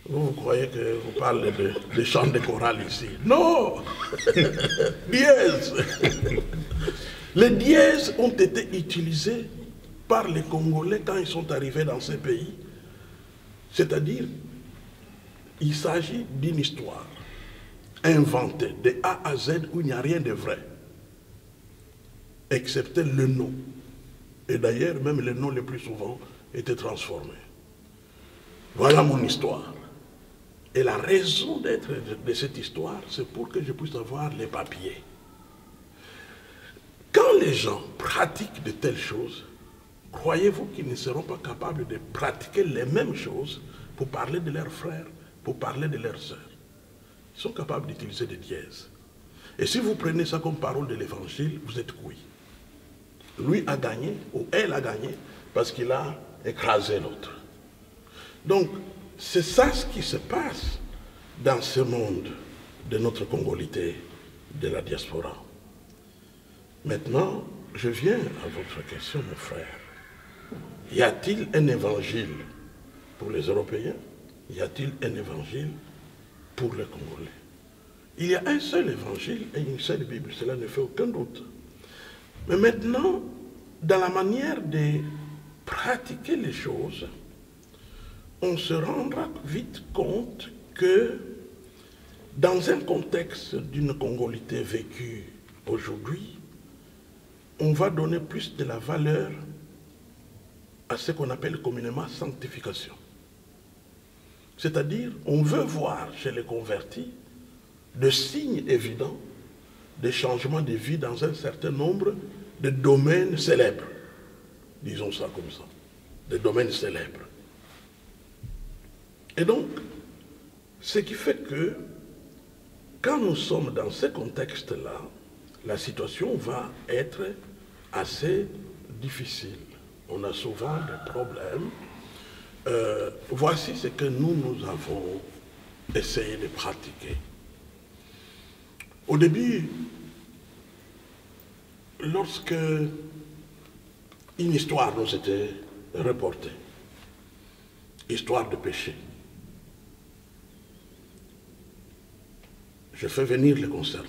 Vous croyez que vous parlez de chants de chorale ici? Non! Dièse! Les dièses ont été utilisés par les Congolais quand ils sont arrivés dans ces pays. C'est-à-dire, il s'agit d'une histoire inventée de A à Z où il n'y a rien de vrai, excepté le nom. Et d'ailleurs, même le nom le plus souvent était transformé. Voilà mon histoire. Et la raison d'être de cette histoire, c'est pour que je puisse avoir les papiers. Quand les gens pratiquent de telles choses, croyez-vous qu'ils ne seront pas capables de pratiquer les mêmes choses pour parler de leurs frères, pour parler de leurs sœurs? Ils sont capables d'utiliser des dièses. Et si vous prenez ça comme parole de l'évangile, vous êtes couilles. Lui a gagné, ou elle a gagné, parce qu'il a écrasé l'autre. Donc, c'est ça ce qui se passe dans ce monde de notre congolité, de la diaspora. Maintenant, je viens à votre question, mon frère. Y a-t-il un évangile pour les Européens? Y a-t-il un évangile pour les Congolais? Il y a un seul évangile et une seule Bible, cela ne fait aucun doute. Mais maintenant, dans la manière de pratiquer les choses, on se rendra vite compte que dans un contexte d'une congolité vécue aujourd'hui, on va donner plus de la valeur à ce qu'on appelle communément sanctification. C'est-à-dire, on veut voir chez les convertis de signes évidents de changements de vie dans un certain nombre de domaines célèbres. Disons ça comme ça, des domaines célèbres. Et donc, ce qui fait que, quand nous sommes dans ce contexte-là, la situation va être assez difficile. On a souvent des problèmes. Voici ce que nous avons essayé de pratiquer. Au début, lorsque une histoire nous était reportée, histoire de péché, je fais venir les concernés.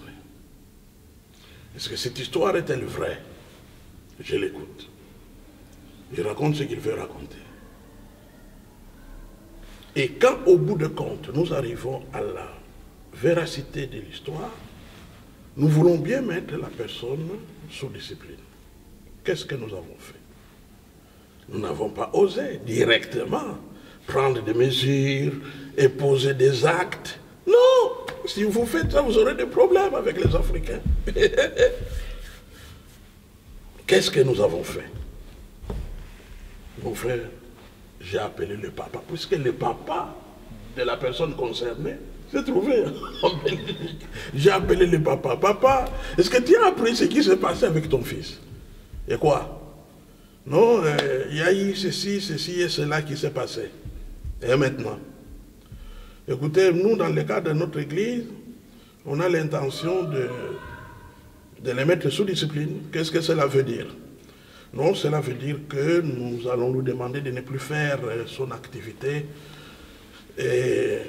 Est-ce que cette histoire est-elle vraie? Je l'écoute. Il raconte ce qu'il veut raconter. Et quand, au bout de compte, nous arrivons à la véracité de l'histoire, nous voulons bien mettre la personne sous discipline. Qu'est-ce que nous avons fait? Nous n'avons pas osé directement prendre des mesures et poser des actes. Non! Si vous faites ça, vous aurez des problèmes avec les Africains. Qu'est-ce que nous avons fait? Mon frère, j'ai appelé le papa, puisque le papa de la personne concernée s'est trouvé en Belgique. J'ai appelé le papa. Papa, est-ce que tu as appris ce qui s'est passé avec ton fils? Et quoi? Non, il y a eu ceci et cela qui s'est passé. Et maintenant? Écoutez, nous, dans le cadre de notre église, on a l'intention de les mettre sous discipline. Qu'est-ce que cela veut dire? Non, cela veut dire que nous allons nous demander de ne plus faire son activité. Et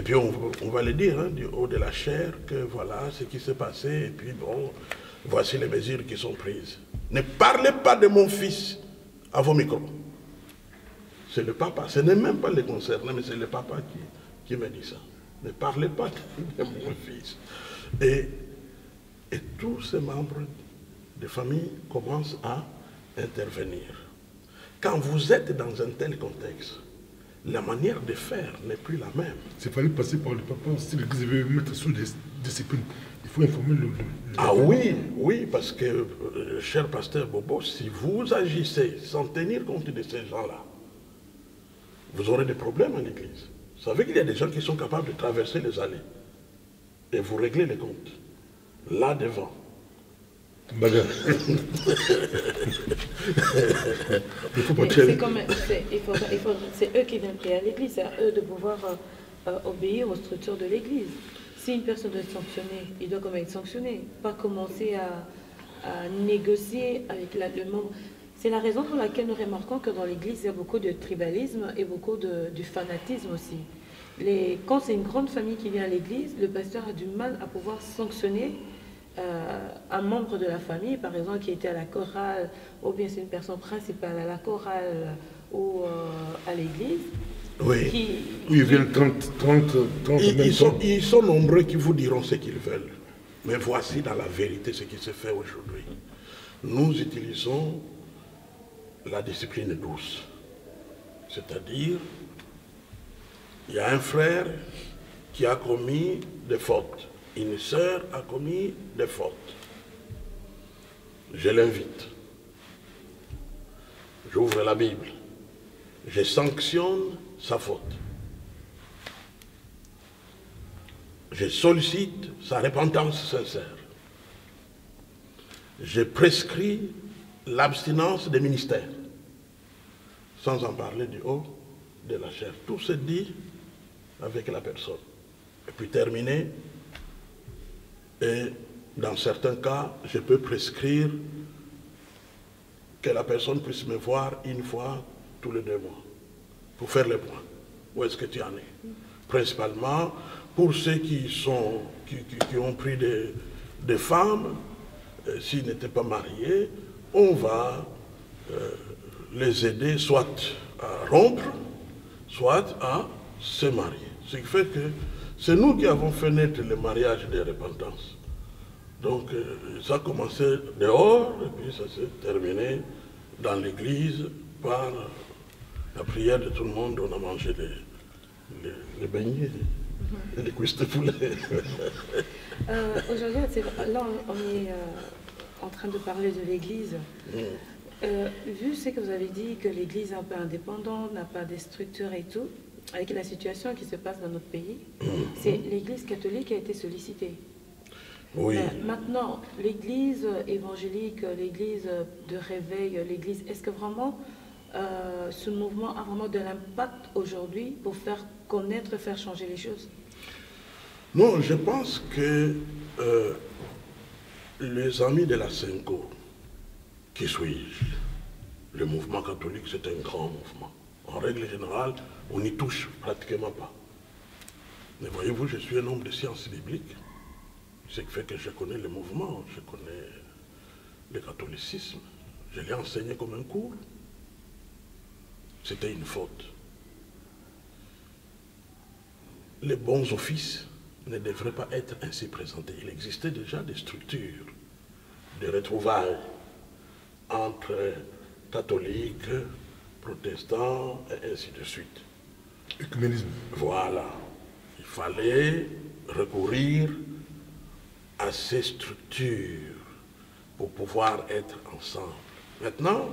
puis on va le dire, hein, du haut de la chair, que voilà ce qui s'est passé, et puis bon, voici les mesures qui sont prises. Ne parlez pas de mon fils à vos micros. C'est le papa, ce n'est même pas le concerné, mais c'est le papa qui me dit ça. Ne parlez pas de mon fils. Et tous ces membres de famille commencent à intervenir. Quand vous êtes dans un tel contexte, la manière de faire n'est plus la même. Il fallait passer par le papa. Si l'église veut mettre sous discipline, il faut informer le Ah oui, oui, parce que, cher pasteur Bobo, si vous agissez sans tenir compte de ces gens-là, vous aurez des problèmes à l'église. Vous savez qu'il y a des gens qui sont capables de traverser les allées et vous réglez les comptes, là devant. Bagarre. C'est eux qui viennent prier à l'église, c'est à eux de pouvoir obéir aux structures de l'église. Si une personne doit être sanctionnée, il doit quand même être sanctionné, pas commencer à négocier avec le membre. C'est la raison pour laquelle nous remarquons que dans l'église, il y a beaucoup de tribalisme et beaucoup du fanatisme aussi. Quand c'est une grande famille qui vient à l'église, le pasteur a du mal à pouvoir sanctionner un membre de la famille, par exemple, qui était à la chorale, ou bien c'est une personne principale à la chorale ou à l'église. Oui. Ils viennent 30 ils sont nombreux qui vous diront ce qu'ils veulent. Mais voici dans la vérité ce qui se fait aujourd'hui. Nous utilisons la discipline douce. C'est-à-dire, il y a un frère qui a commis des fautes. Une sœur a commis des fautes. Je l'invite. J'ouvre la Bible. Je sanctionne sa faute. Je sollicite sa repentance sincère. Je prescris l'abstinence des ministères, sans en parler du haut de la chair. Tout se dit avec la personne. Et puis terminer, et dans certains cas, je peux prescrire que la personne puisse me voir une fois tous les 2 mois, pour faire le point. Où est-ce que tu en es? Principalement, pour ceux qui ont pris des femmes, s'ils n'étaient pas mariés, on va les aider soit à rompre, soit à se marier. Ce qui fait que c'est nous qui avons fait naître le mariage de repentance. Donc ça a commencé dehors, et puis ça s'est terminé dans l'église par la prière de tout le monde. On a mangé les beignets et les cuisses de poulet. Aujourd'hui, là on est en train de parler de l'église. Vu ce que vous avez dit, que l'église est un peu indépendante, n'a pas de structure et tout, avec la situation qui se passe dans notre pays, c'est l'église catholique qui a été sollicitée. Oui. Maintenant, l'église évangélique, l'église de réveil, l'église, est-ce que vraiment ce mouvement a vraiment de l'impact aujourd'hui pour faire connaître, faire changer les choses? Non, je pense que les amis de la Senko, qui suis-je? Le mouvement catholique, c'est un grand mouvement. En règle générale, on n'y touche pratiquement pas. Mais voyez-vous, je suis un homme de sciences bibliques, ce qui fait que je connais le mouvement, je connais le catholicisme, je l'ai enseigné comme un cours. C'était une faute. Les bons offices ne devraient pas être ainsi présentés. Il existait déjà des structures de retrouvailles entre catholiques, protestants, et ainsi de suite. Écuménisme. Voilà. Il fallait recourir à ces structures pour pouvoir être ensemble. Maintenant,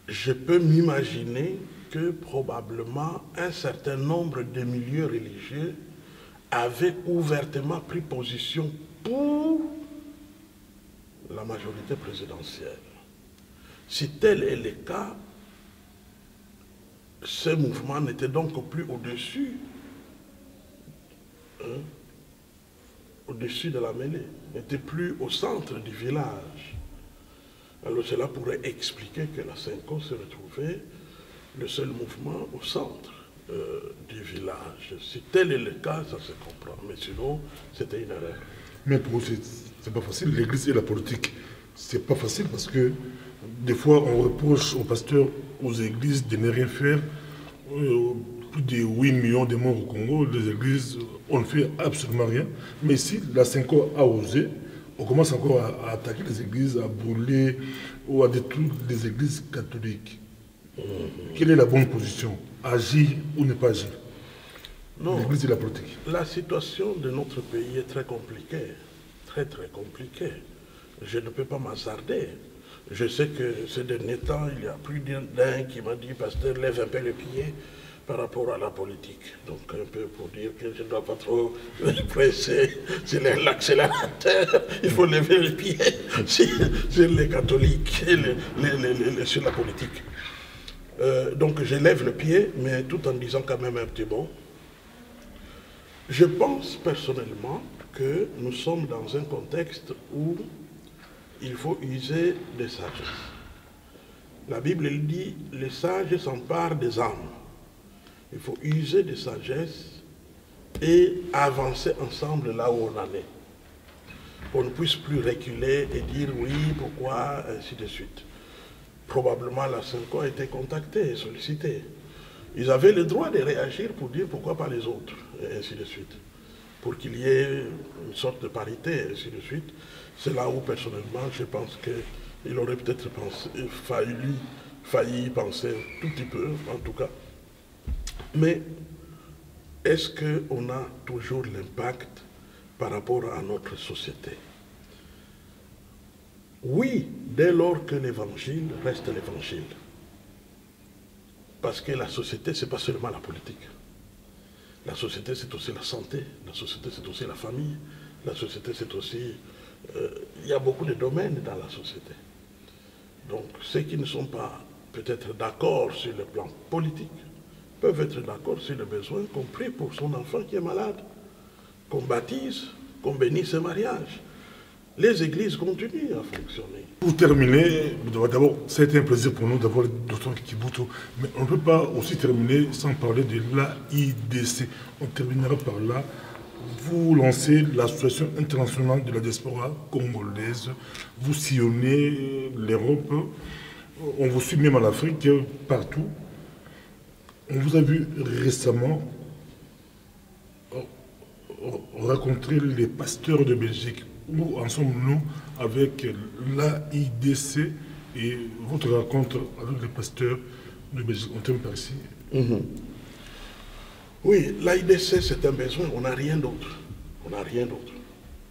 je peux m'imaginer que probablement un certain nombre de milieux religieux avaient ouvertement pris position pour la majorité présidentielle. Si tel est le cas, ce mouvement n'était donc plus au-dessus, au-dessus de la mêlée, n'était plus au centre du village. Alors cela pourrait expliquer que la Cinco se retrouvait le seul mouvement au centre du village. Si tel est le cas, ça se comprend. Mais sinon, c'était une erreur. Mais pour eux, c'est pas facile. L'Église et la politique, c'est pas facile parce que des fois, on reproche aux pasteurs, aux églises de ne rien faire. Plus de 8 millions de morts au Congo, les églises, on ne fait absolument rien. Mais ici, la Cinco a osé. On commence encore à attaquer les églises, à brûler ou à détruire les églises catholiques. Quelle est la bonne position? Agir ou ne pas agir? Non. L'Église et la politique. La situation de notre pays est très compliquée. Très, très compliquée. Je ne peux pas m'hasarder. Je sais que ces derniers temps, il y a plus d'un qui m'a dit, pasteur, lève un peu le pied par rapport à la politique. Donc un peu pour dire que je ne dois pas trop presser sur l'accélérateur, il faut lever le pied sur les catholiques et sur la politique. Donc je lève le pied, mais tout en disant quand même un petit mot. Je pense personnellement que nous sommes dans un contexte où il faut user de sagesse. La Bible elle dit, les sages s'emparent des âmes. Il faut user de sagesse et avancer ensemble là où on en est. On ne puisse plus reculer et dire oui, pourquoi, ainsi de suite. Probablement la Cinco a été contactée et sollicitée. Ils avaient le droit de réagir pour dire pourquoi pas les autres, et ainsi de suite. Pour qu'il y ait une sorte de parité, et ainsi de suite. C'est là où, personnellement, je pense qu'il aurait peut-être failli penser tout petit peu, en tout cas. Mais est-ce qu'on a toujours l'impact par rapport à notre société? Oui, dès lors que l'évangile reste l'évangile. Parce que la société, ce n'est pas seulement la politique. La société, c'est aussi la santé. La société, c'est aussi la famille. La société, c'est aussi... il y a beaucoup de domaines dans la société. Donc, ceux qui ne sont pas peut-être d'accord sur le plan politique peuvent être d'accord sur le besoin qu'on prie pour son enfant qui est malade, qu'on baptise, qu'on bénisse ce mariage. Les églises continuent à fonctionner. Pour terminer, d'abord, ça a été un plaisir pour nous d'avoir le docteur Kibuto, mais on ne peut pas aussi terminer sans parler de l'AIDC. On terminera par là. Vous lancez l'Association internationale de la diaspora congolaise, vous sillonnez l'Europe, on vous suit même en Afrique, partout. On vous a vu récemment rencontrer les pasteurs de Belgique. Où en sommes-nous avec l'AIDC et votre rencontre avec les pasteurs de Belgique? On termine par ici. Oui, l'AIDC, c'est un besoin, on n'a rien d'autre. On n'a rien d'autre.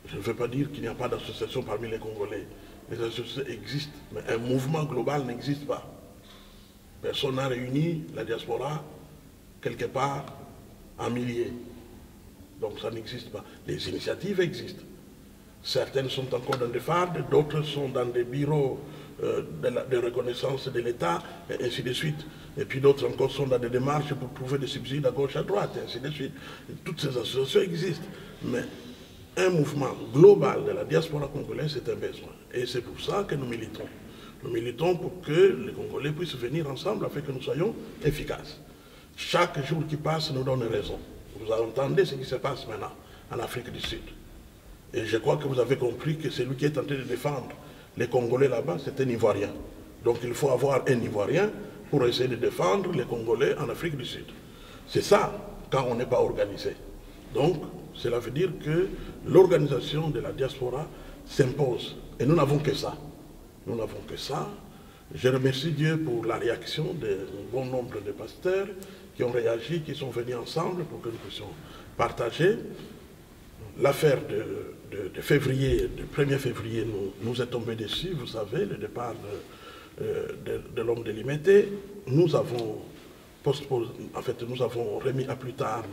Je ne veux pas dire qu'il n'y a pas d'association parmi les Congolais. Les associations existent, mais un mouvement global n'existe pas. Personne n'a réuni la diaspora quelque part en milliers. Donc ça n'existe pas. Les initiatives existent. Certaines sont encore dans des fardes, d'autres sont dans des bureaux de reconnaissance de l'État, et ainsi de suite. Et puis d'autres encore sont dans des démarches pour trouver des subsides à gauche, à droite, et ainsi de suite. Et toutes ces associations existent. Mais un mouvement global de la diaspora congolaise, c'est un besoin. Et c'est pour ça que nous militons. Nous militons pour que les Congolais puissent venir ensemble afin que nous soyons efficaces. Chaque jour qui passe nous donne raison. Vous entendez ce qui se passe maintenant en Afrique du Sud. Et je crois que vous avez compris que celui qui est en train de défendre les Congolais là-bas, c'est un Ivoirien. Donc il faut avoir un Ivoirien pour essayer de défendre les Congolais en Afrique du Sud. C'est ça, quand on n'est pas organisé. Donc, cela veut dire que l'organisation de la diaspora s'impose. Et nous n'avons que ça. Nous n'avons que ça. Je remercie Dieu pour la réaction d'un bon nombre de pasteurs qui ont réagi, qui sont venus ensemble pour que nous puissions partager. L'affaire de février, du 1er février, nous est tombé dessus, vous savez, le départ de l'homme délimité. Nous avons remis à plus tard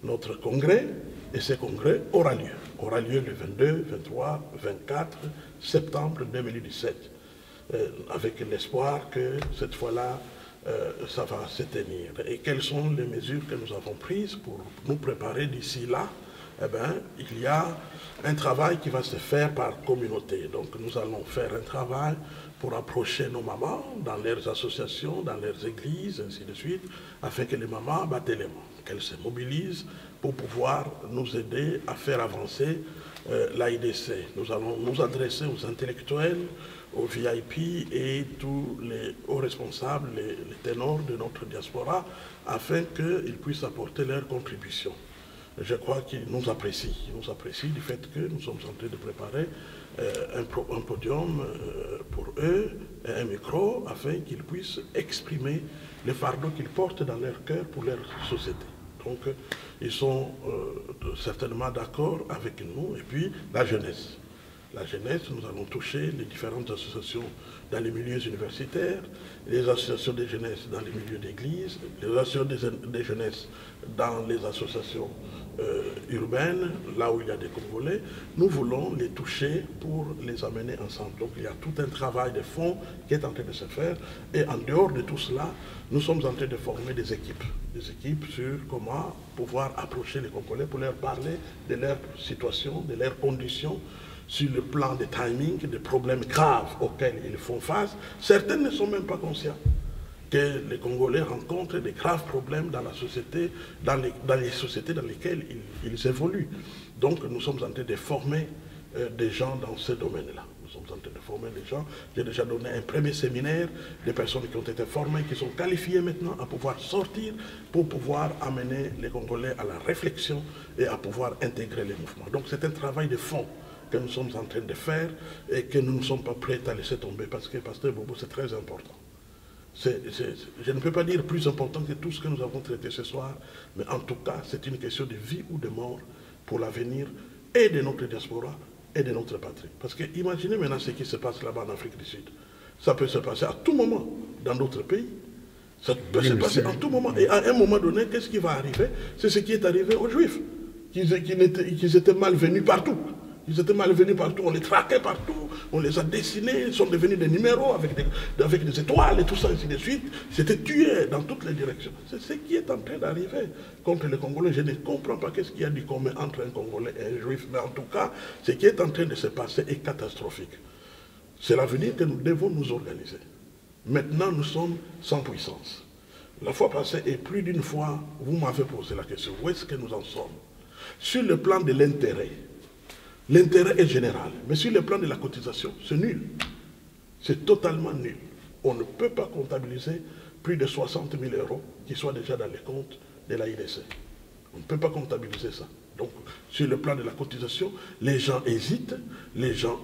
notre congrès, et ce congrès aura lieu le 22, 23, 24 septembre 2017, avec l'espoir que cette fois-là, ça va se tenir. Et quelles sont les mesures que nous avons prises pour nous préparer d'ici là? Eh bien, il y a un travail qui va se faire par communauté. Donc, nous allons faire un travail pour approcher nos mamans dans leurs associations, dans leurs églises, ainsi de suite, afin que les mamans battent les mains, qu'elles se mobilisent pour pouvoir nous aider à faire avancer l'AIDC. Nous allons nous adresser aux intellectuels, aux VIP et tous les hauts responsables, les ténors de notre diaspora, afin qu'ils puissent apporter leur contribution. Je crois qu'ils nous apprécient. Ils nous apprécient du fait que nous sommes en train de préparer un podium pour eux, et un micro, afin qu'ils puissent exprimer les fardeaux qu'ils portent dans leur cœur pour leur société. Donc, ils sont certainement d'accord avec nous. Et puis, la jeunesse. La jeunesse, nous allons toucher les différentes associations dans les milieux universitaires, les associations de jeunesse dans les milieux d'église, les associations de jeunesse dans les associations urbaines, là où il y a des Congolais. Nous voulons les toucher pour les amener ensemble. Donc il y a tout un travail de fond qui est en train de se faire. Et en dehors de tout cela, nous sommes en train de former des équipes sur comment pouvoir approcher les Congolais pour leur parler de leur situation, de leurs conditions, sur le plan des timings, des problèmes graves auxquels ils font face. Certains ne sont même pas conscients que les Congolais rencontrent des graves problèmes dans la société, dans les sociétés dans lesquelles ils évoluent. Donc nous sommes en train de former des gens dans ce domaine-là. Nous sommes en train de former des gens. J'ai déjà donné un premier séminaire, des personnes qui ont été formées, qui sont qualifiées maintenant à pouvoir sortir pour pouvoir amener les Congolais à la réflexion et à pouvoir intégrer les mouvements. Donc c'est un travail de fond que nous sommes en train de faire et que nous ne sommes pas prêts à laisser tomber parce que, Pasteur Bobo, c'est très important. Je ne peux pas dire plus important que tout ce que nous avons traité ce soir, mais en tout cas, c'est une question de vie ou de mort pour l'avenir et de notre diaspora et de notre patrie. Parce que imaginez maintenant ce qui se passe là-bas en Afrique du Sud. Ça peut se passer à tout moment dans d'autres pays. Ça peut se passer à tout moment. Et à un moment donné, qu'est-ce qui va arriver? C'est ce qui est arrivé aux Juifs, qu'ils étaient malvenus partout. Ils étaient malvenus partout, on les traquait partout, on les a dessinés, ils sont devenus des numéros avec des étoiles et tout ça, ainsi de suite. C'était tué dans toutes les directions. C'est ce qui est en train d'arriver contre les Congolais. Je ne comprends pas qu'est-ce qu'il y a du commun entre un Congolais et un Juif, mais en tout cas, ce qui est en train de se passer est catastrophique. C'est l'avenir que nous devons nous organiser. Maintenant, nous sommes sans puissance. La fois passée, et plus d'une fois, vous m'avez posé la question, où est-ce que nous en sommes? Sur le plan de l'intérêt, l'intérêt est général, mais sur le plan de la cotisation, c'est nul. C'est totalement nul. On ne peut pas comptabiliser plus de 60 000 € qui soient déjà dans les comptes de l'AIDC. On ne peut pas comptabiliser ça. Donc, sur le plan de la cotisation, les gens hésitent, les gens,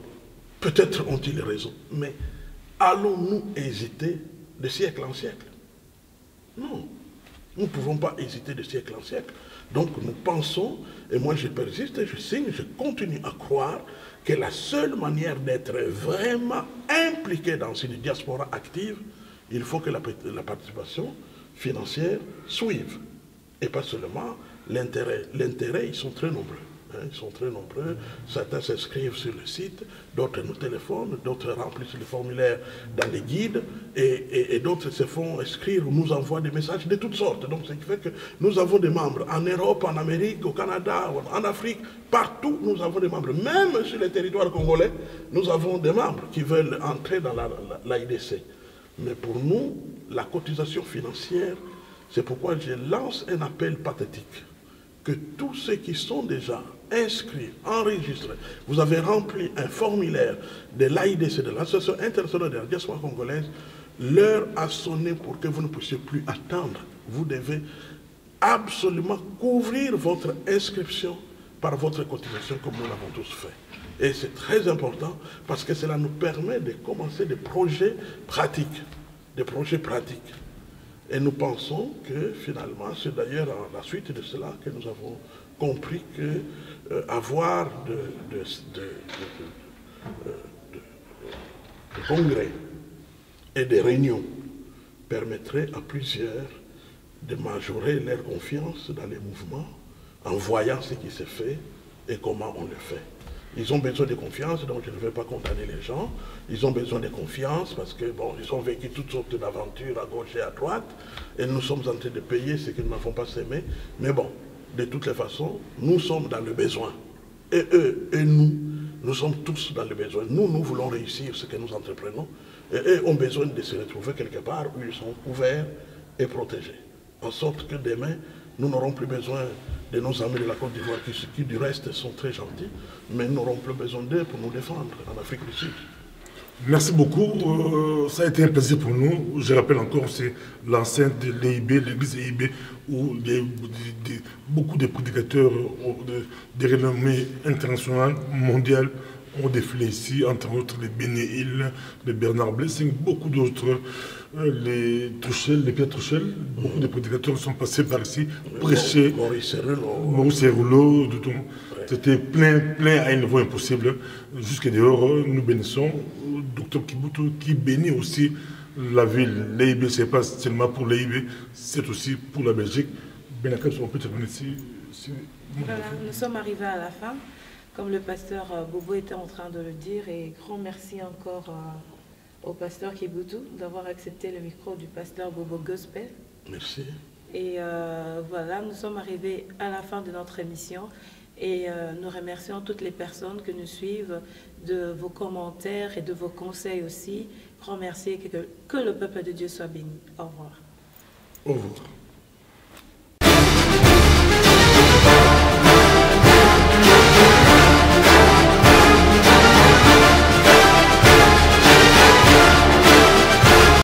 peut-être ont-ils raison, mais allons-nous hésiter de siècle en siècle? Non, nous ne pouvons pas hésiter de siècle en siècle. Donc nous pensons, et moi je persiste, je signe, je continue à croire que la seule manière d'être vraiment impliqué dans une diaspora active, il faut que la participation financière suive. Et pas seulement l'intérêt. L'intérêt, ils sont très nombreux. Ils sont très nombreux. Certains s'inscrivent sur le site, d'autres nous téléphonent, d'autres remplissent le formulaire dans les guides, et d'autres se font inscrire, nous envoient des messages de toutes sortes. Donc, ce qui fait que nous avons des membres en Europe, en Amérique, au Canada, en Afrique, partout, nous avons des membres. Même sur les territoires congolais, nous avons des membres qui veulent entrer dans l'AIDC. Mais pour nous, la cotisation financière, C'est pourquoi je lance un appel pathétique. Que tous ceux qui sont déjà inscrits, enregistrés, vous avez rempli un formulaire de l'AIDC, de l'Association internationale de la diaspora congolaise, l'heure a sonné pour que vous ne puissiez plus attendre. Vous devez absolument couvrir votre inscription par votre cotisation comme nous l'avons tous fait. Et c'est très important parce que cela nous permet de commencer des projets pratiques. Des projets pratiques. Et nous pensons que finalement, c'est d'ailleurs à la suite de cela que nous avons compris que avoir de congrès et des réunions permettrait à plusieurs de majorer leur confiance dans les mouvements en voyant ce qui se fait et comment on le fait. Ils ont besoin de confiance, donc je ne vais pas condamner les gens. Ils ont besoin de confiance parce que, bon, ils ont vécu toutes sortes d'aventures à gauche et à droite, et nous sommes en train de payer ce que nous n'avons pas semé. Mais bon, de toutes les façons, nous sommes dans le besoin. Et eux et nous sommes tous dans le besoin. Nous voulons réussir ce que nous entreprenons, et eux ont besoin de se retrouver quelque part où ils sont couverts et protégés. En sorte que demain, nous n'aurons plus besoin de nos amis de la Côte d'Ivoire, qui du reste sont très gentils, mais nous n'aurons plus besoin d'eux pour nous défendre en Afrique du Sud. Merci beaucoup. Ça a été un plaisir pour nous. Je rappelle encore, c'est l'enceinte de l'EIB, l'église EIB, où beaucoup de prédicateurs de renommée internationale, mondiale, ont défilé ici, entre autres les Béné Hill, les Bernard Blessing, beaucoup d'autres, les Trouchel, les Pierre Trouchel, beaucoup de prédicateurs sont passés par ici, prêcher. Maurice Rouleau, c'était plein à un niveau impossible. Jusqu'à dehors, nous bénissons. Docteur Kibutu qui bénit aussi la ville. L'EIB, ce n'est pas seulement pour l'EIB, c'est aussi pour la Belgique. Benakab, on peut terminer ici. Voilà, nous sommes arrivés à la fin. Comme le pasteur Bobo était en train de le dire, et grand merci encore au pasteur Kibutu d'avoir accepté le micro du pasteur Bobo Gospel. Merci. Et voilà, nous sommes arrivés à la fin de notre émission et nous remercions toutes les personnes qui nous suivent de vos commentaires et de vos conseils aussi. Grand merci et que le peuple de Dieu soit béni. Au revoir. Au revoir.